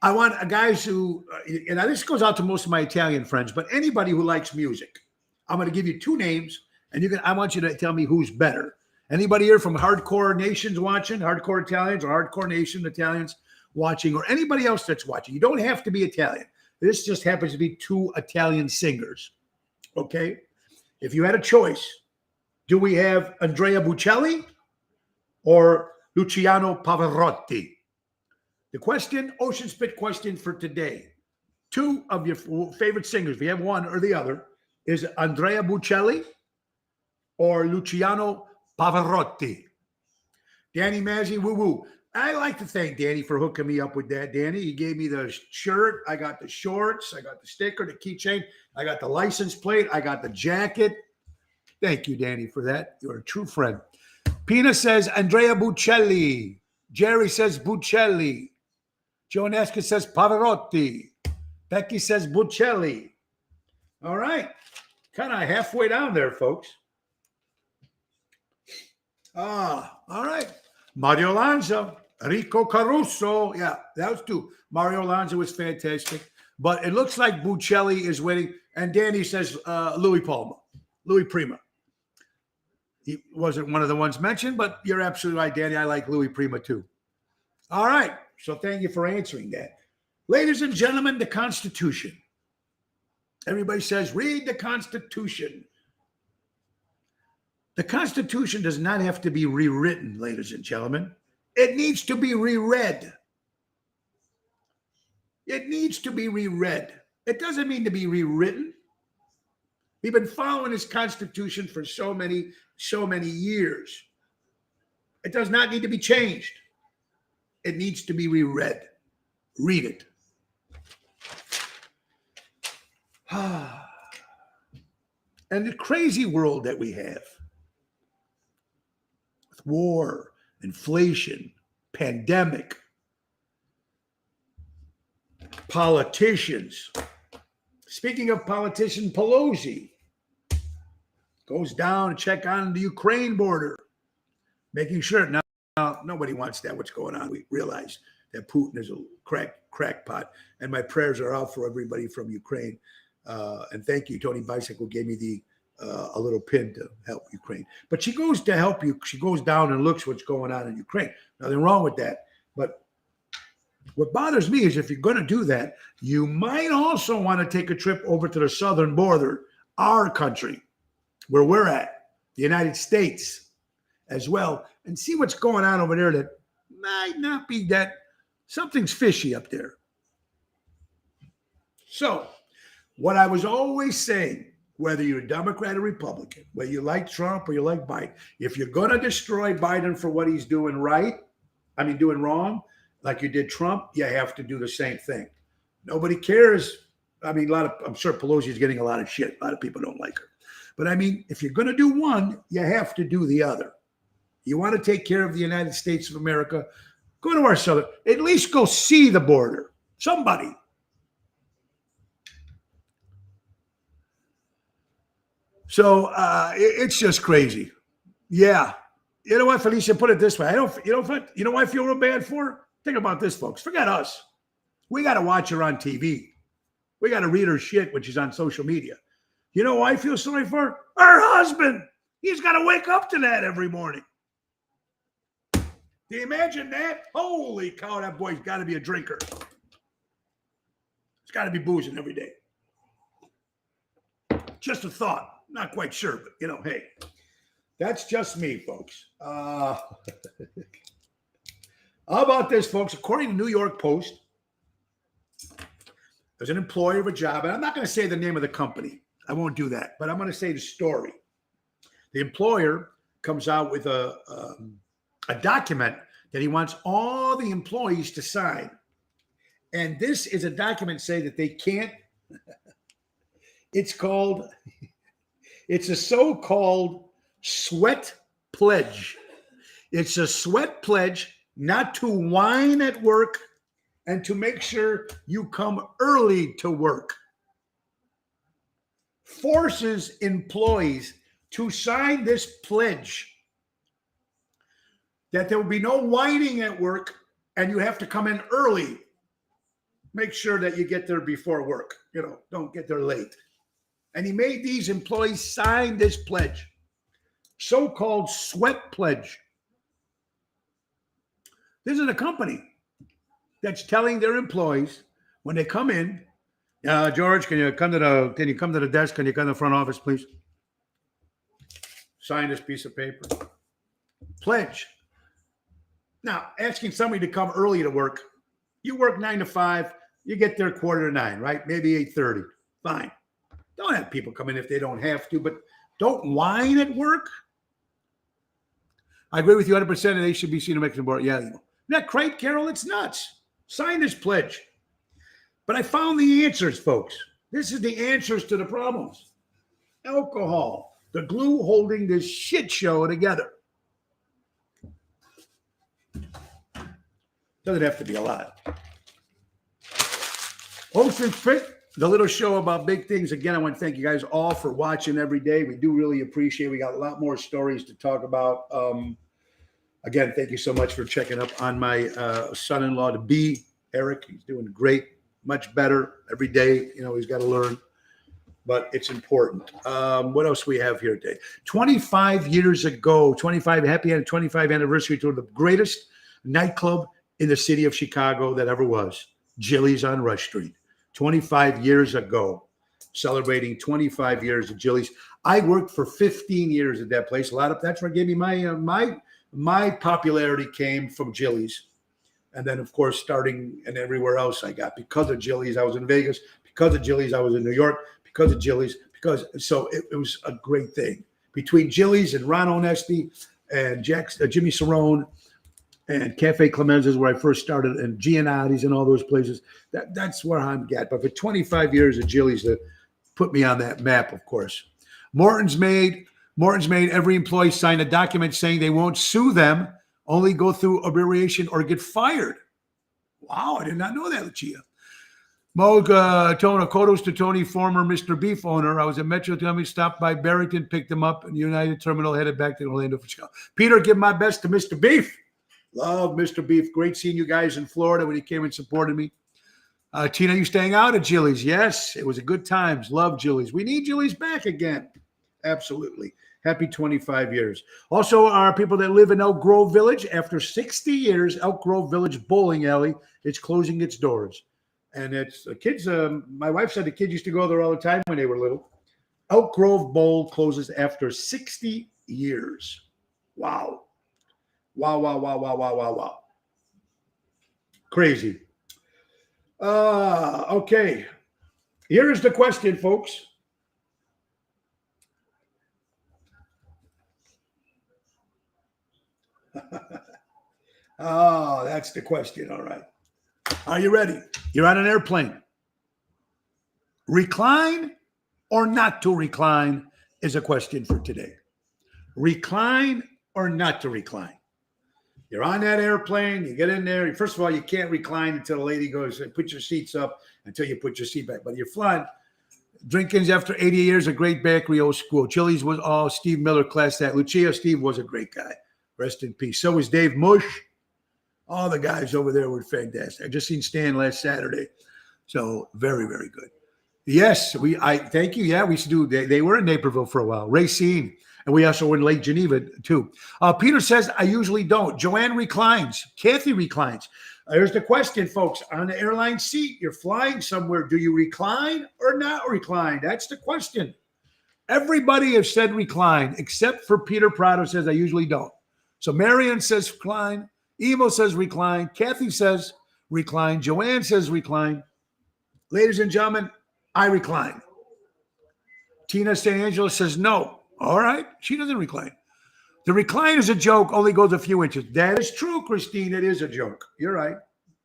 I want guys who, and this goes out to most of my Italian friends, but anybody who likes music. I'm going to give you 2 names, and I want you to tell me who's better. Anybody here from Hardcore Nations watching, Hardcore Italians or Hardcore Nation Italians watching, or anybody else that's watching? You don't have to be Italian. This just happens to be 2 Italian singers. Okay? If you had a choice, do we have Andrea Bocelli or Luciano Pavarotti? The question, Ocean Spit question for today. 2 of your favorite singers, if you have one or the other, is Andrea Bocelli or Luciano Pavarotti? Danny Mazzi, woo-woo. I like to thank Danny for hooking me up with that, Danny. He gave me the shirt. I got the shorts. I got the sticker, the keychain. I got the license plate. I got the jacket. Thank you, Danny, for that. You're a true friend. Pina says Andrea Bocelli. Jerry says Bocelli. Joanesca says Pavarotti. Becky says Bocelli. All right. Kind of halfway down there, folks. All right. Mario Lanza, Rico Caruso. Yeah, that was 2. Mario Lanza was fantastic. But it looks like Bocelli is winning. And Danny says Louis Prima. He wasn't one of the ones mentioned, but you're absolutely right, Danny. I like Louis Prima too. All right. So thank you for answering that. Ladies and gentlemen, the Constitution. Everybody says, read the Constitution. The Constitution does not have to be rewritten, ladies and gentlemen. It needs to be reread. It needs to be reread. It doesn't mean to be rewritten. We've been following this Constitution for so many years. It does not need to be changed. It needs to be reread. Read it. And the crazy world that we have with war, inflation, pandemic, politicians. Speaking of politician, Pelosi goes down to check on the Ukraine border, making sure. Now nobody wants that. What's going on? We realize that Putin is a crackpot, and my prayers are out for everybody from Ukraine. And thank you, Tony Bicycle gave me a little pin to help Ukraine. But she goes to help you. She goes down and looks what's going on in Ukraine. Nothing wrong with that. But what bothers me is if you're going to do that, you might also want to take a trip over to the southern border, our country, where we're at, the United States as well, and see what's going on over there that might not be that something's fishy up there. So what I was always saying, whether you're a Democrat or Republican, whether you like Trump or you like Biden, if you're going to destroy Biden for what he's doing doing wrong, like you did Trump, you have to do the same thing. Nobody cares. I'm sure Pelosi is getting a lot of shit. A lot of people don't like her. But if you're going to do one, you have to do the other. You want to take care of the United States of America, go to our southern, at least go see the border. Somebody. So it's just crazy. Yeah. You know what, Felicia, put it this way. You know what I feel real bad for? Think about this, folks. Forget us. We got to watch her on TV. We got to read her shit when she's on social media. You know who I feel sorry for? Her husband. He's got to wake up to that every morning. Do you imagine that? Holy cow, that boy's got to be a drinker. He's got to be boozing every day. Just a thought. Not quite sure, but, hey, that's just me, folks. How about this, folks? According to New York Post, there's an employer of a job, and I'm not going to say the name of the company. I won't do that, but I'm going to say the story. The employer comes out with a document that he wants all the employees to sign. And this is a document saying that they can't. It's a so-called sweat pledge. It's a sweat pledge not to whine at work and to make sure you come early to work. Forces employees to sign this pledge that there will be no whining at work and you have to come in early. Make sure that you get there before work. Don't get there late. And he made these employees sign this pledge, so-called sweat pledge. This is a company that's telling their employees when they come in, George, can you come to the desk? Can you come to the front office, please? Sign this piece of paper. Pledge. Now, asking somebody to come early to work, you work 9 to 5, you get there 8:45, right? Maybe 8:30. Fine. Don't have people come in if they don't have to, but don't whine at work. I agree with you 100%, and they should be seen to make some more. Yeah, isn't that great, Carol? It's nuts. Sign this pledge. But I found the answers, folks. This is the answers to the problems. Alcohol, the glue holding this shit show together. Doesn't have to be a lot. Ocean's Pit, the little show about big things. Again, I want to thank you guys all for watching every day. We do really appreciate it. We got a lot more stories to talk about. Again, thank you so much for checking up on my son-in-law to be, Eric. He's doing great, much better every day. He's got to learn, but it's important. What else we have here today? 25 years ago, happy 25 anniversary to the greatest nightclub in the city of Chicago that ever was, Jilly's on Rush Street. 25 years ago, celebrating 25 years of Jilly's. I worked for 15 years at that place. That's where I gave me my popularity came from Jilly's. And then, of course, starting and everywhere else I got. Because of Jilly's, I was in Vegas. Because of Jilly's, I was in New York. Because of Jilly's. So it was a great thing. Between Jilly's and Ron Onesti and Jimmy Cerrone and Cafe Clemenza is where I first started, and Gianotti's and all those places. That's where I'm at. But for 25 years of Jilly's, that put me on that map, of course. Morton's made every employee sign a document saying they won't sue them, only go through abbreviation or get fired. Wow, I did not know that, Lucia. Tony, kudos to Tony, former Mr. Beef owner. I was at Metro Tummy, stopped by Barrington, picked him up, and United Terminal headed back to Orlando for Chicago. Peter, give my best to Mr. Beef. Love Mr. Beef. Great seeing you guys in Florida when he came and supported me. Tina, you staying out at Jilly's? Yes, it was a good times. Love Jilly's. We need Jilly's back again. Absolutely. Happy 25 years. Also, our people that live in Elk Grove Village, after 60 years, Elk Grove Village Bowling Alley is closing its doors. And it's the kids, my wife said the kids used to go there all the time when they were little. Elk Grove Bowl closes after 60 years. Wow. Wow. Crazy. Okay. Here is the question, folks. Oh, that's the question. All right. Are you ready? You're on an airplane. Recline or not to recline is a question for today. Recline or not to recline? You're on that airplane. You get in there. First of all, you can't recline until the lady goes, put your seats up until you put your seat back. But you're flying. Drinkins after 80 years, a great bakery, old school. Chili's was all Steve Miller, class that. Lucia, Steve was a great guy. Rest in peace. So was Dave Mush. All the guys over there were fantastic. I just seen Stan last Saturday. So very, very good. Yes, I thank you. Yeah, we used to do. They were in Naperville for a while. Racine. And we also were in Lake Geneva too. Peter says, I usually don't. Joanne reclines. Kathy reclines. Here's the question, folks. On the airline seat, you're flying somewhere. Do you recline or not recline? That's the question. Everybody has said recline, except for Peter Prado says, I usually don't. So Marion says recline. Evo says recline. Kathy says recline. Joanne says recline. Ladies and gentlemen, I recline. Tina St. Angela says no. All right. She doesn't recline. The recline is a joke, only goes a few inches. That is true, Christine. It is a joke. You're right.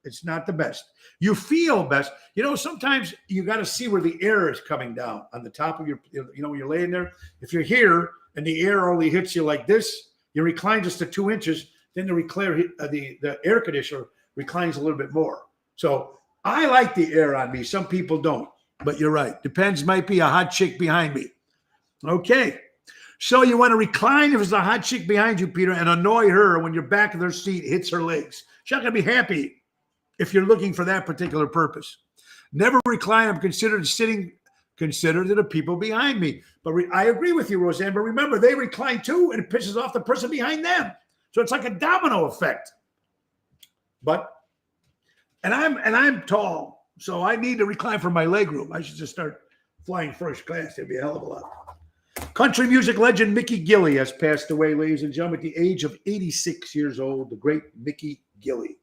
It's not the best. You feel best. You know, sometimes you got to see where the air is coming down on the top of your, when you're laying there. If you're here and the air only hits you like this, you recline just to 2 inches, then the air conditioner reclines a little bit more. So I like the air on me. Some people don't, but you're right. Depends, might be a hot chick behind me. Okay. So you want to recline if it's a hot chick behind you, Peter, and annoy her when your back of their seat hits her legs. She's not going to be happy if you're looking for that particular purpose. Never recline. I'm considered the people behind me. But I agree with you, Roseanne. But remember, they recline too, and it pisses off the person behind them. So it's like a domino effect. And I'm tall, so I need to recline for my leg room. I should just start flying first class. It'd be a hell of a lot. Country music legend Mickey Gilley has passed away, ladies and gentlemen, at the age of 86 years old. The great Mickey Gilley.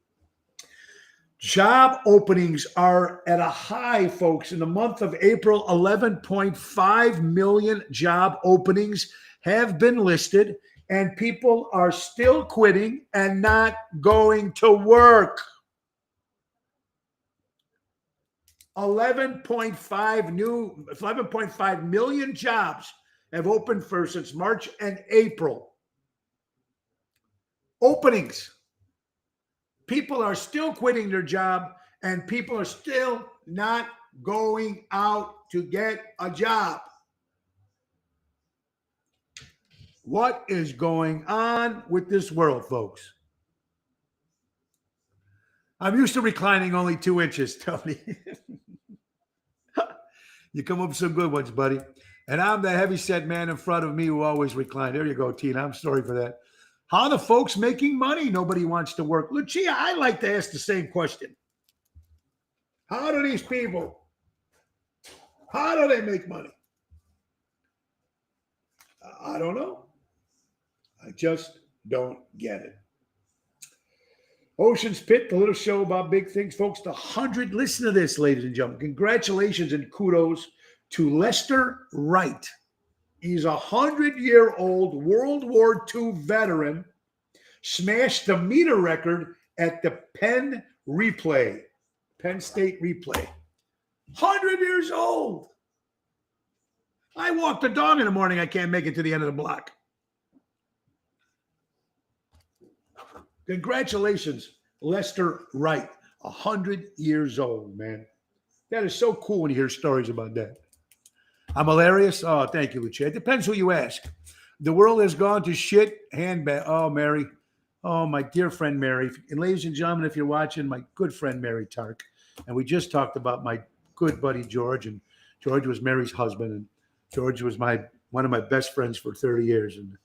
Job openings are at a high, folks. In the month of April, 11.5 million job openings have been listed, and people are still quitting and not going to work. 11.5 million jobs have opened since March and April. Openings. People are still quitting their job, and people are still not going out to get a job. What is going on with this world, folks? I'm used to reclining only 2 inches, Tony. You come up with some good ones, buddy. And I'm the heavyset man in front of me who always recline. There you go, Tina. I'm sorry for that. How are the folks making money? Nobody wants to work. Lucia, I like to ask the same question. How do these people, how do they make money? I don't know. I just don't get it. Ocean's Pit, the little show about big things. Folks, the 100, listen to this, ladies and gentlemen. Congratulations and kudos to Lester Wright. He's a 100-year-old World War II veteran, smashed the meter record at the Penn State Replay. 100 years old. I walk the dog in the morning. I can't make it to the end of the block. Congratulations, Lester Wright, 100 years old, man. That is so cool when you hear stories about that. I'm hilarious. Oh, thank you, Lucia. It depends who you ask. The world has gone to shit. Handbag. Oh, Mary. Oh, my dear friend, Mary. And ladies and gentlemen, if you're watching, my good friend, Mary Tark. And we just talked about my good buddy, George. And George was Mary's husband. And George was one of my best friends for 30 years. And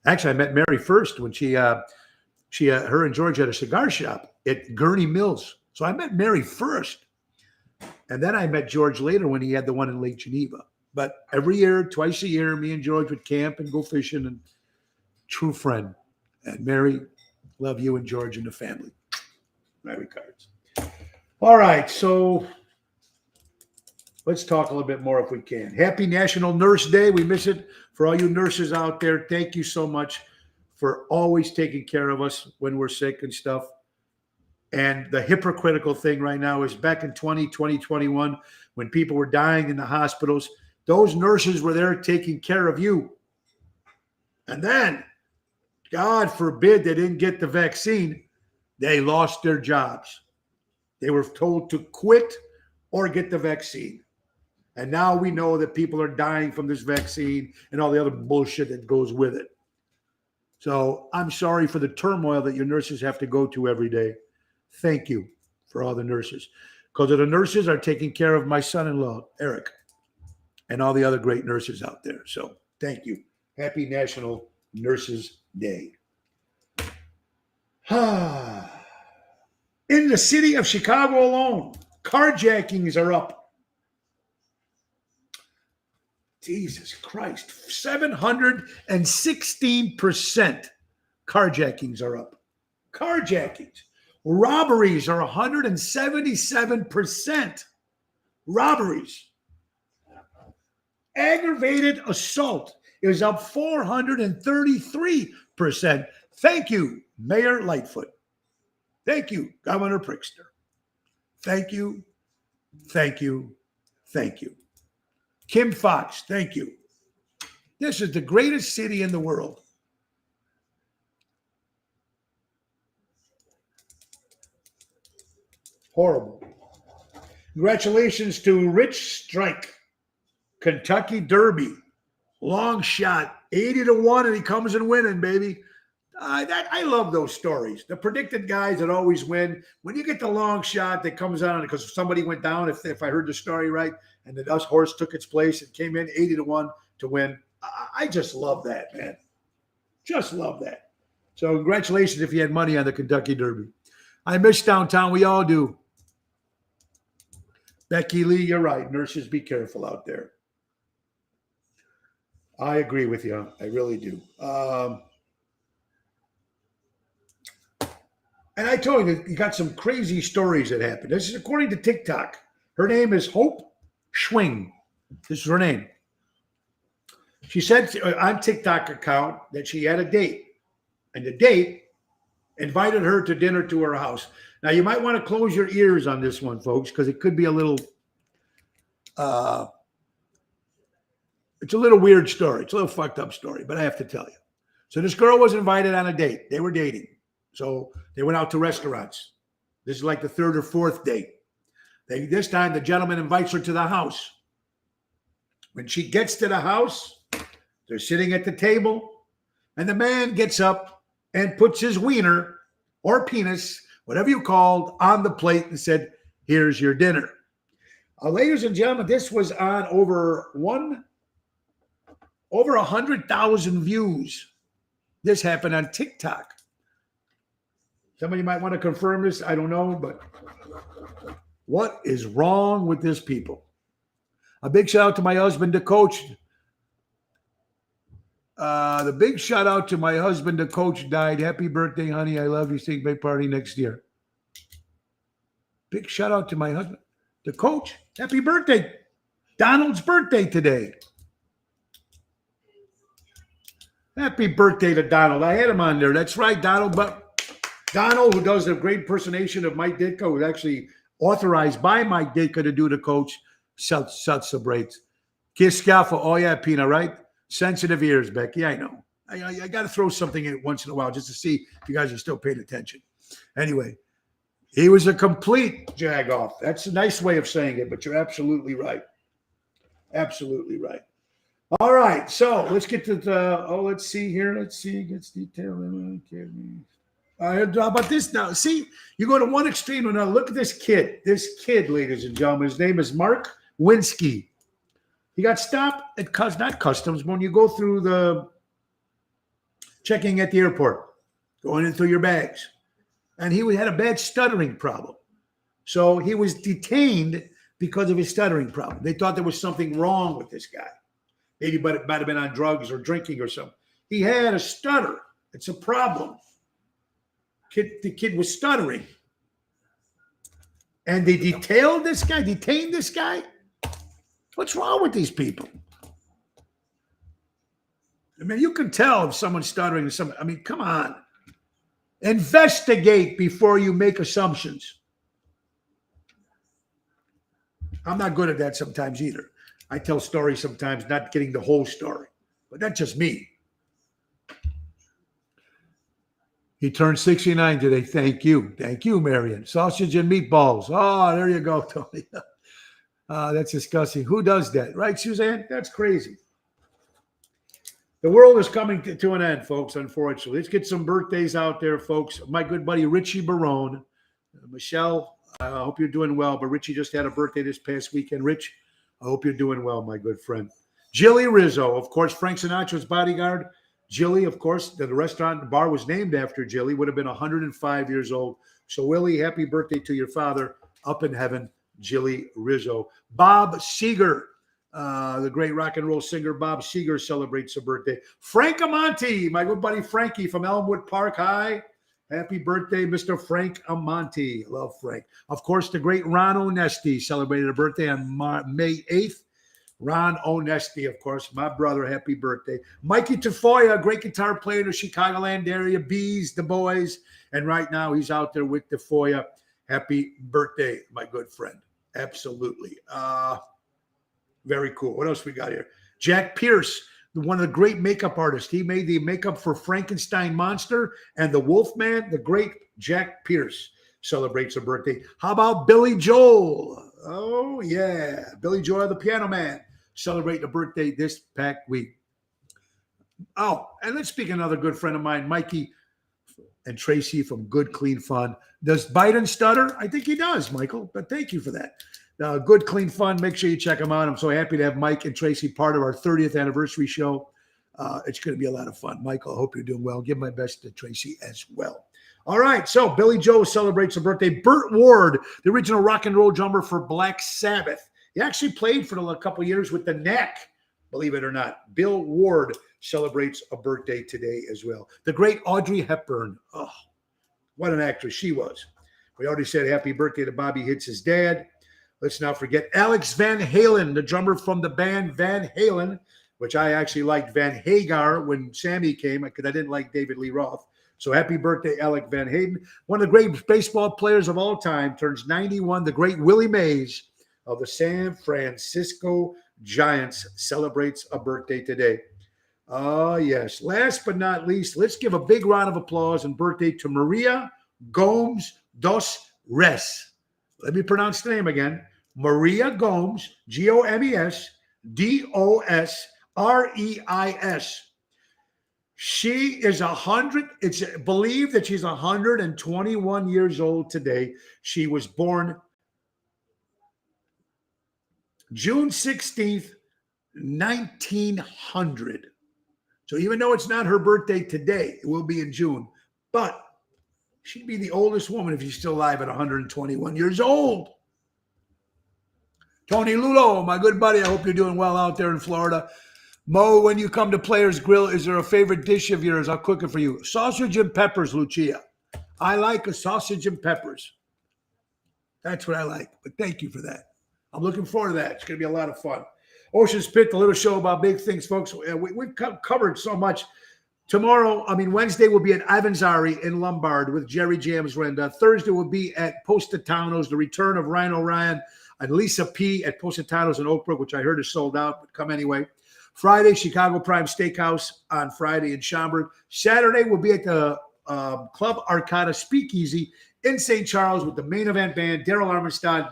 actually, I met Mary first when her and George had a cigar shop at Gurney Mills. So I met Mary first. And then I met George later when he had the one in Lake Geneva. But every year, twice a year, me and George would camp and go fishing, and true friend. And Mary, love you and George and the family. My regards. All right, so let's talk a little bit more if we can. Happy National Nurse Day. We miss it. For all you nurses out there, thank you so much for always taking care of us when we're sick and stuff. And the hypocritical thing right now is back in 2021, when people were dying in the hospitals, those nurses were there taking care of you. And then, God forbid they didn't get the vaccine, they lost their jobs. They were told to quit or get the vaccine. And now we know that people are dying from this vaccine and all the other bullshit that goes with it. So I'm sorry for the turmoil that your nurses have to go to every day. Thank you for all the nurses. Because the nurses are taking care of my son-in-law, Eric, and all the other great nurses out there. So thank you. Happy National Nurses Day. In the city of Chicago alone, carjackings are up. Jesus Christ, 716% carjackings are up. Carjackings. Robberies are 177%. Robberies. Aggravated assault is up 433%. Thank you, Mayor Lightfoot. Thank you, Governor Pritzker. Thank you, thank you, thank you. Kim Fox, thank you. This is the greatest city in the world. Horrible. Congratulations to Rich Strike. Kentucky Derby. Long shot. 80-1, and he comes in winning, baby. I love those stories. The predicted guys that always win. When you get the long shot that comes on because somebody went down, if I heard the story right, and the horse took its place and came in 80-1 to win. I just love that, man. Just love that. So congratulations if you had money on the Kentucky Derby. I miss downtown. We all do. Becky Lee, you're right. Nurses, be careful out there. I agree with you. I really do. And I told you, you got some crazy stories that happened. This is according to TikTok. Her name is Hope Schwing. This is her name. She said on TikTok account that she had a date. And the date invited her to dinner to her house. Now, you might want to close your ears on this one, folks, because it could be a little, it's a little weird story. It's a little fucked up story, but I have to tell you. So this girl was invited on a date. They were dating. So they went out to restaurants. This is like the third or fourth date. This time, the gentleman invites her to the house. When she gets to the house, they're sitting at the table, and the man gets up and puts his wiener or penis, whatever you called, on the plate and said, "Here's your dinner." Ladies and gentlemen, this was on over 100,000 views. This happened on TikTok. Somebody might want to confirm this. I don't know, but what is wrong with this people? A big shout out to my husband, the coach. The big shout out to my husband, the coach, died. Happy birthday, honey. I love you. Sing big party next year. Big shout out to my husband, the coach. Happy birthday. Donald's birthday today. Happy birthday to Donald. I had him on there. That's right, Donald. But Donald, who does a great impersonation of Mike Ditka, who was actually authorized by Mike Ditka to do the coach, celebrates. Kiss Scaffa. Oh, yeah, Pina, right? Sensitive ears, Becky. I know. I got to throw something in once in a while just to see if you guys are still paying attention. Anyway, he was a complete jag-off. That's a nice way of saying it, but you're absolutely right. Absolutely right. All right, so let's get to the, let's see here. Let's see. Gets detailed. How about this now? See, you go to one extreme and now look at this kid. This kid, ladies and gentlemen, his name is Mark Winsky. He got stopped at not customs, when you go through the checking at the airport, going in through your bags. And he had a bad stuttering problem. So he was detained because of his stuttering problem. They thought there was something wrong with this guy. Maybe but it might have been on drugs or drinking or something. He had a stutter. It's a problem. The kid was stuttering. And they detained this guy. What's wrong with these people? I mean, you can tell if someone's stuttering. I mean, come on. Investigate before you make assumptions. I'm not good at that sometimes either. I tell stories sometimes not getting the whole story, but that's just me. He turned 69 today. Thank you. Thank you, Marion. Sausage and meatballs. Oh, there you go, Tony. That's disgusting. Who does that? Right, Suzanne? That's crazy. The world is coming to an end, folks, unfortunately. Let's get some birthdays out there, folks. My good buddy, Richie Barone. Michelle, I hope you're doing well, but Richie just had a birthday this past weekend. Rich, I hope you're doing well, my good friend. Jilly Rizzo, of course, Frank Sinatra's bodyguard. Jilly, of course, the restaurant, the bar was named after Jilly, would have been 105 years old. So, Willie, happy birthday to your father up in heaven, Jilly Rizzo. Bob Seger, the great rock and roll singer Bob Seger celebrates a birthday. Frank Amonte, my good buddy Frankie from Elmwood Park High. Happy birthday, Mr. Frank Amonte. Love Frank. Of course, the great Ron Onesti celebrated a birthday on May 8th. Ron Onesti, of course, my brother, happy birthday. Mikey Tafoya, great guitar player in the Chicagoland area, Bees, the boys. And right now he's out there with Tafoya. Happy birthday, my good friend. Absolutely. Very cool. What else we got here? Jack Pierce, one of the great makeup artists. He made the makeup for Frankenstein Monster and the Wolfman. The great Jack Pierce celebrates a birthday. How about Billy Joel? Oh, yeah. Billy Joel, the piano man, celebrating a birthday this past week. Oh, and let's speak of another good friend of mine, Mikey and Tracy from Good Clean Fun. Does Biden stutter? I think he does, Michael, but thank you for that. Good Clean Fun. Make sure you check them out. I'm so happy to have Mike and Tracy part of our 30th anniversary show. It's going to be a lot of fun. Michael, I hope you're doing well. Give my best to Tracy as well. All right, so Billy Joe celebrates a birthday. Burt Ward, the original rock and roll drummer for Black Sabbath. He actually played for a couple of years with the Knack, believe it or not. Bill Ward celebrates a birthday today as well. The great Audrey Hepburn. Oh, what an actress she was. We already said happy birthday to Bobby Hitz's dad. Let's not forget Alex Van Halen, the drummer from the band Van Halen, which I actually liked Van Hagar when Sammy came because I didn't like David Lee Roth. So happy birthday, Alec Van Hayden. One of the great baseball players of all time, turns 91. The great Willie Mays of the San Francisco Giants celebrates a birthday today. Oh, yes. Last but not least, let's give a big round of applause and birthday to Maria Gomes dos Reis. Let me pronounce the name again. Maria Gomes, Gomes, Dosreis. She is 100. It's believed that she's 121 years old today. She was born June 16th, 1900. So even though it's not her birthday today, it will be in June. But she'd be the oldest woman if she's still alive at 121 years old. Tony Lulo, my good buddy, I hope you're doing well out there in Florida. Mo, when you come to Players Grill, is there a favorite dish of yours? I'll cook it for you. Sausage and peppers, Lucia. I like a sausage and peppers. That's what I like. But thank you for that. I'm looking forward to that. It's going to be a lot of fun. Ocean's Pit, the little show about big things, folks. We've covered so much. Wednesday will be at Avanzari in Lombard with Jerry James Renda. Thursday will be at Positano's, the return of Ryan O'Ryan and Lisa P. at Positano's in Oakbrook, which I heard is sold out, but come anyway. Friday, Chicago Prime Steakhouse on Friday in Schaumburg. Saturday, we'll be at the Club Arcada Speakeasy in St. Charles with the main event band, Daryl Armstrong,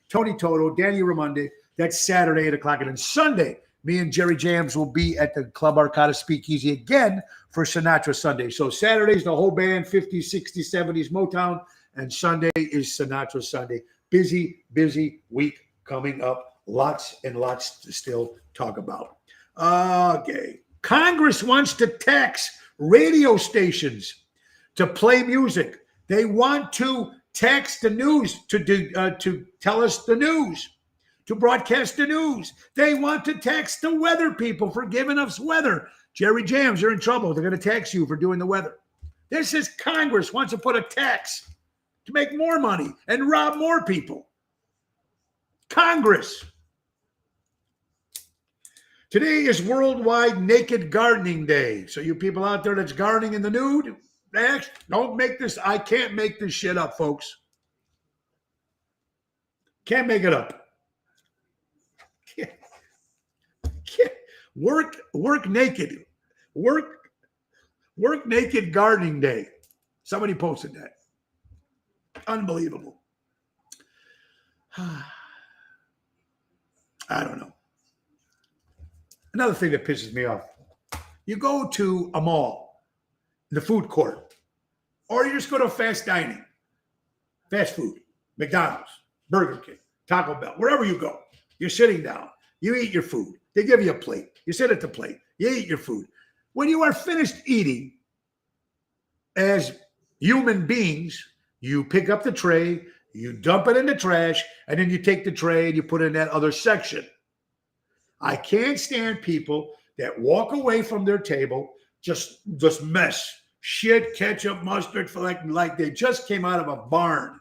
Tony Toto, Danny Raimondi. That's Saturday, 8 o'clock. And then Sunday, me and Jerry Jams will be at the Club Arcada Speakeasy again for Sinatra Sunday. So Saturday's the whole band, 50s, 60s, 70s Motown, and Sunday is Sinatra Sunday. Busy, busy week coming up. Lots and lots to still talk about. Okay. Congress wants to tax radio stations to play music. They want to tax the news to tell us the news, to broadcast the news. They want to tax the weather people for giving us weather. Jerry Jams, you're in trouble. They're going to tax you for doing the weather. This is Congress wants to put a tax to make more money and rob more people. Congress. Today is Worldwide Naked Gardening Day. So you people out there that's gardening in the nude, don't make this. I can't make this shit up, folks. Can't make it up. Can't. Work naked. Work naked gardening day. Somebody posted that. Unbelievable. I don't know. Another thing that pisses me off. You go to a mall, the food court, or you just go to fast dining, fast food, McDonald's, Burger King, Taco Bell, wherever you go. You're sitting down. You eat your food. They give you a plate. You sit at the plate. You eat your food. When you are finished eating, as human beings, you pick up the tray, you dump it in the trash, and then you take the tray and you put it in that other section. I can't stand people that walk away from their table, just mess, shit, ketchup, mustard, for like they just came out of a barn.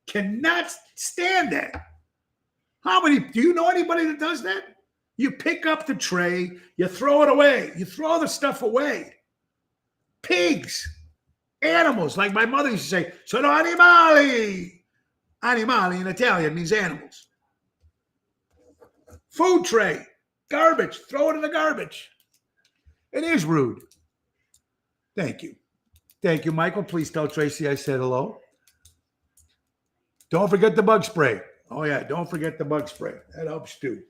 Cannot stand that. Do you know anybody that does that? You pick up the tray, you throw it away. You throw the stuff away. Pigs, animals, like my mother used to say, sono animali. Animali in Italian means animals. Food tray, garbage, throw it in the garbage. It is rude. Thank you. Thank you, Michael. Please tell Tracy I said hello. Don't forget the bug spray. Oh, yeah, don't forget the bug spray. That helps too.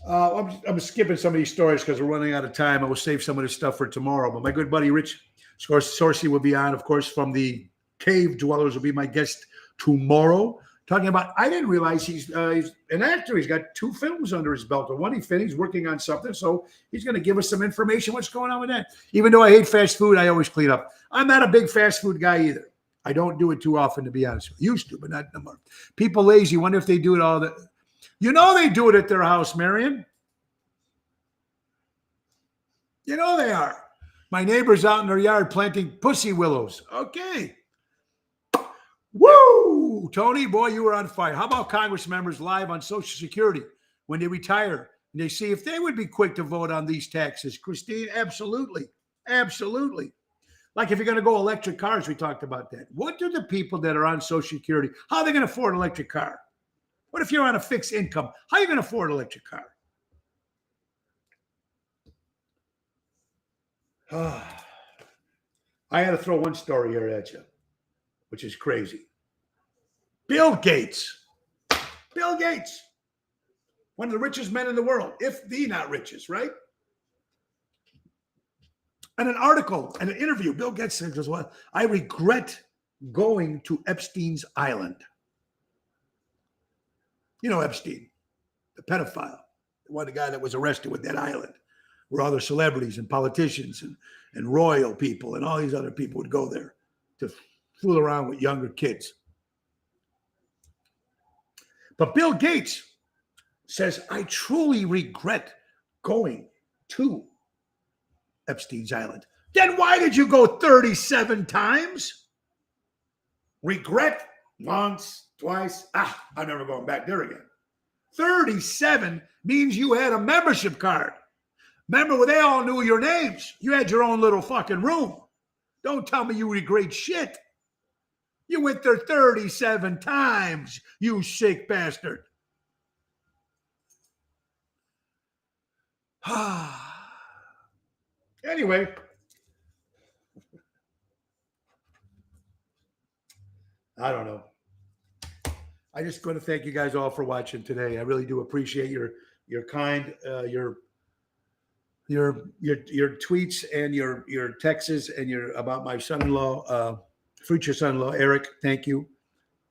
I'm skipping some of these stories because we're running out of time. I will save some of this stuff for tomorrow. But my good buddy Rich Scorsese will be on, of course, from the Cave Dwellers will be my guest tomorrow. Talking about, I didn't realize he's an actor. He's got 2 films under his belt. And one he finished working on something. So he's going to give us some information. What's going on with that? Even though I hate fast food, I always clean up. I'm not a big fast food guy either. I don't do it too often, to be honest with you. Used to, but not anymore. People lazy. Wonder if they do it all the. You know they do it at their house, Marion. You know they are. My neighbor's out in their yard planting pussy willows. Okay. Woo! Tony, boy, you were on fire. How about Congress members live on Social Security when they retire and they see if they would be quick to vote on these taxes? Christine, absolutely. Absolutely. Like if you're going to go electric cars, we talked about that. What do the people that are on Social Security, how are they going to afford an electric car? What if you're on a fixed income? How are you going to afford an electric car? I had to throw one story here at you, which is crazy. Bill Gates. Bill Gates. One of the richest men in the world, if the not richest, right? And an article and an interview, Bill Gates says, well, I regret going to Epstein's Island. You know Epstein, the pedophile, the guy that was arrested with that island, where other celebrities and politicians and royal people and all these other people would go there to fool around with younger kids. But Bill Gates says, I truly regret going to Epstein's Island. Then why did you go 37 times? Regret once, twice. I'm never going back there again. 37 means you had a membership card. Remember when they all knew your names? You had your own little fucking room. Don't tell me you regret shit. You went there 37 times, you sick bastard. Anyway. I don't know. I just want to thank you guys all for watching today. I really do appreciate your kind, your tweets and your texts and about my son-in-law, future son-in-law Eric. Thank you.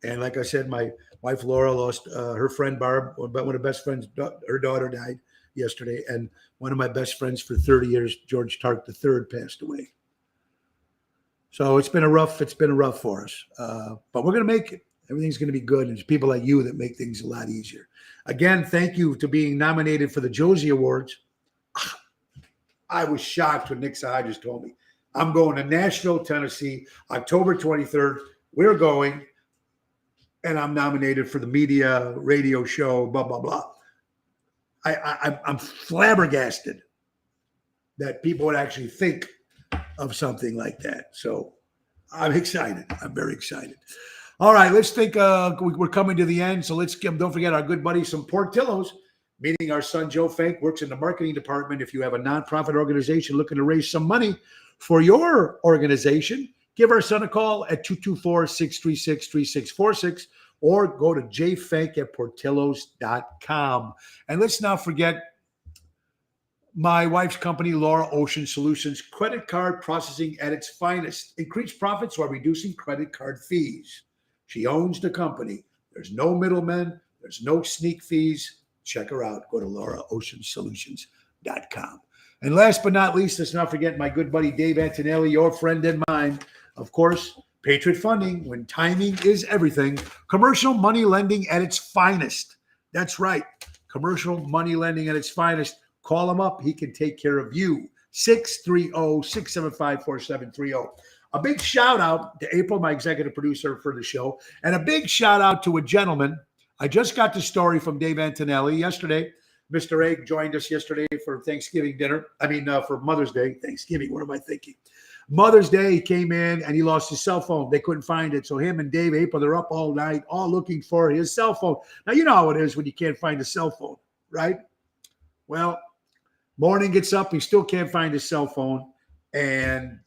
And like I said, my wife Laura lost her friend Barb, one of the best friends. Her daughter died yesterday, and one of my best friends for 30 years, George Tark III, passed away. So it's been a rough for us, but we're gonna make it. Everything's gonna be good, and it's people like you that make things a lot easier. Again, thank you to being nominated for the Josie Awards. I was shocked when Nick Sahajas told me I'm going to Nashville, Tennessee, October 23rd. We're going, and I'm nominated for the media radio show. Blah blah blah. I'm flabbergasted that people would actually think of something like that. So I'm excited. I'm very excited. All right, let's think. We're coming to the end, so let's don't forget our good buddies from Portillo's. Meeting our son Joe Fink works in the marketing department. If you have a nonprofit organization looking to raise some money for your organization, give our son a call at 224-636-3646 or go to jfink@portillos.com. And let's not forget my wife's company, Laura Ocean Solutions, credit card processing at its finest. Increase profits while reducing credit card fees. She owns the company. There's no middlemen. There's no sneak fees. Check her out. Go to lauraoceansolutions.com. And last but not least, let's not forget my good buddy Dave Antonelli, your friend and mine. Of course, Patriot Funding, when timing is everything. Commercial money lending at its finest. That's right. Commercial money lending at its finest. Call him up. He can take care of you. 630-675-4730. A big shout out to April, my executive producer for the show, and a big shout out to a gentleman I just got the story from Dave Antonelli yesterday. Mr. Egg joined us yesterday for Thanksgiving dinner. For Mother's Day. Thanksgiving, what am I thinking? Mother's Day, he came in and he lost his cell phone. They couldn't find it. So him and Dave April, they're up all night, all looking for his cell phone. Now, you know how it is when you can't find a cell phone, right? Well, morning gets up, he still can't find his cell phone. And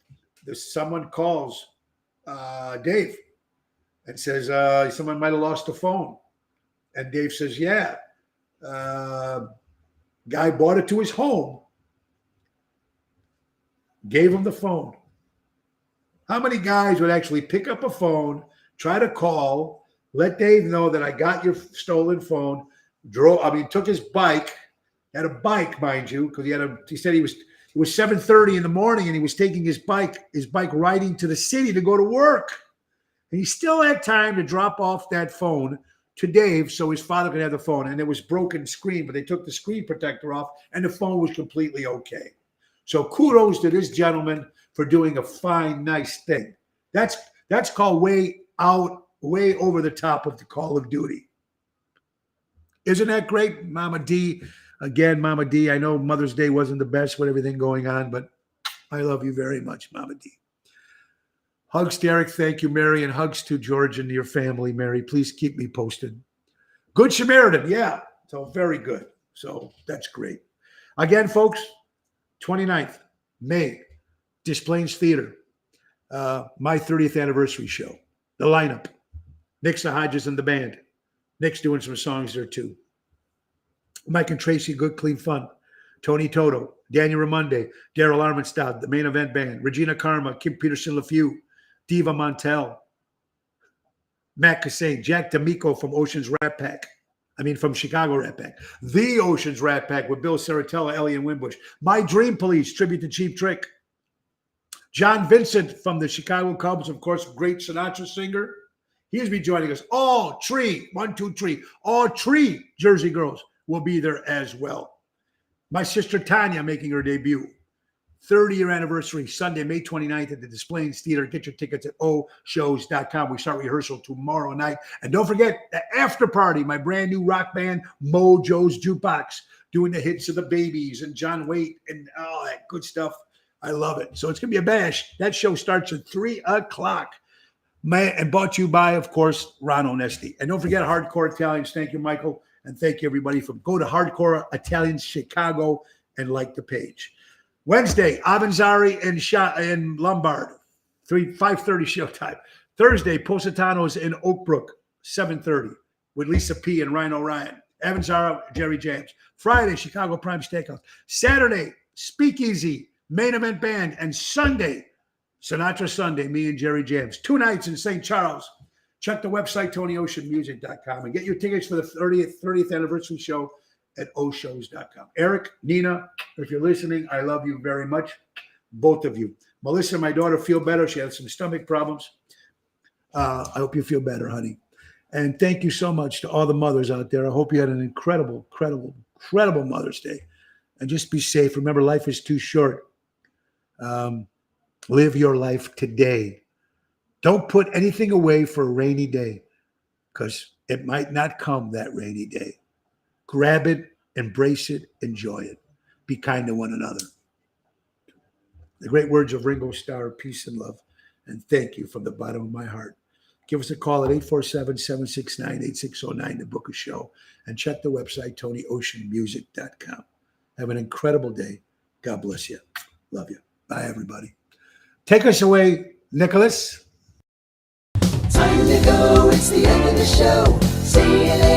someone calls Dave and says, someone might have lost the phone. And Dave says, yeah. Guy brought it to his home, gave him the phone. How many guys would actually pick up a phone, try to call, let Dave know that I got your stolen phone, took his bike, had a bike, mind you, because he said it was 7:30 in the morning and he was taking his bike riding to the city to go to work. And he still had time to drop off that phone to Dave so his father could have the phone. And it was broken screen, but they took the screen protector off and the phone was completely okay. So kudos to this gentleman for doing a fine, nice thing. That's called way over the top of the Call of Duty. Isn't that great, Mama D? Again, Mama D, I know Mother's Day wasn't the best with everything going on, but I love you very much, Mama D. Hugs, Derek. Thank you, Mary, and hugs to George and your family, Mary. Please keep me posted. Good Samaritan, yeah. So very good. So that's great. Again, folks, 29th, May, Des Plaines Theater, my 30th anniversary show. The lineup, Nick Hodges and the band. Nick's doing some songs there too. Mike and Tracy, Good Clean Fun. Tony Toto, Daniel Ramonde, Daryl Armenstad, the main event band. Regina Karma, Kim Peterson LeFew, Diva Montel, Matt Cassane, Jack D'Amico from from Chicago Rat Pack. The Oceans Rat Pack with Bill Saratella, Ellie and Wimbush. My Dream Police, tribute to Cheap Trick. John Vincent from the Chicago Cubs, of course, great Sinatra singer. He's be joining us. All three Jersey Girls will be there as well. My sister Tanya making her debut. 30-year anniversary, Sunday, May 29th at the Des Plaines Theater. Get your tickets at oshows.com. We start rehearsal tomorrow night. And don't forget the after party, my brand new rock band, Mojo's Jukebox, doing the hits of the Babies and John Waite and all that good stuff. I love it. So it's going to be a bash. That show starts at 3 o'clock. And brought to you by, of course, Ron Onesti. And don't forget Hardcore Italians. Thank you, Michael. And thank you, everybody. Go to Hardcore Italians Chicago and like the page. Wednesday, Avanzari and Lombard, 5:30 showtime. Thursday, Positano's in Oak Brook, 7:30 with Lisa P. and Ryan O'Ryan. Avanzara, Jerry James. Friday, Chicago Prime Steakhouse. Saturday, Speakeasy, main event band. And Sunday, Sinatra Sunday, me and Jerry James. 2 nights in St. Charles. Check the website, TonyOceanMusic.com, and get your tickets for the 30th anniversary show at oshows.com. Eric, Nina, if you're listening, I love you very much, both of you. Melissa, my daughter, feel better. She had some stomach problems. I hope you feel better, honey. And thank you so much to all the mothers out there. I hope you had an incredible Mother's Day. And just be safe. Remember, life is too short. Live your life today. Don't put anything away for a rainy day, because it might not come that rainy day. Grab it, embrace it, enjoy it. Be kind to one another. The great words of Ringo Starr, peace and love. And thank you from the bottom of my heart. Give us a call at 847-769-8609 to book a show. And check the website, TonyOceanMusic.com. Have an incredible day. God bless you. Love you. Bye, everybody. Take us away, Nicholas. Time to go, it's the end of the show. See you later.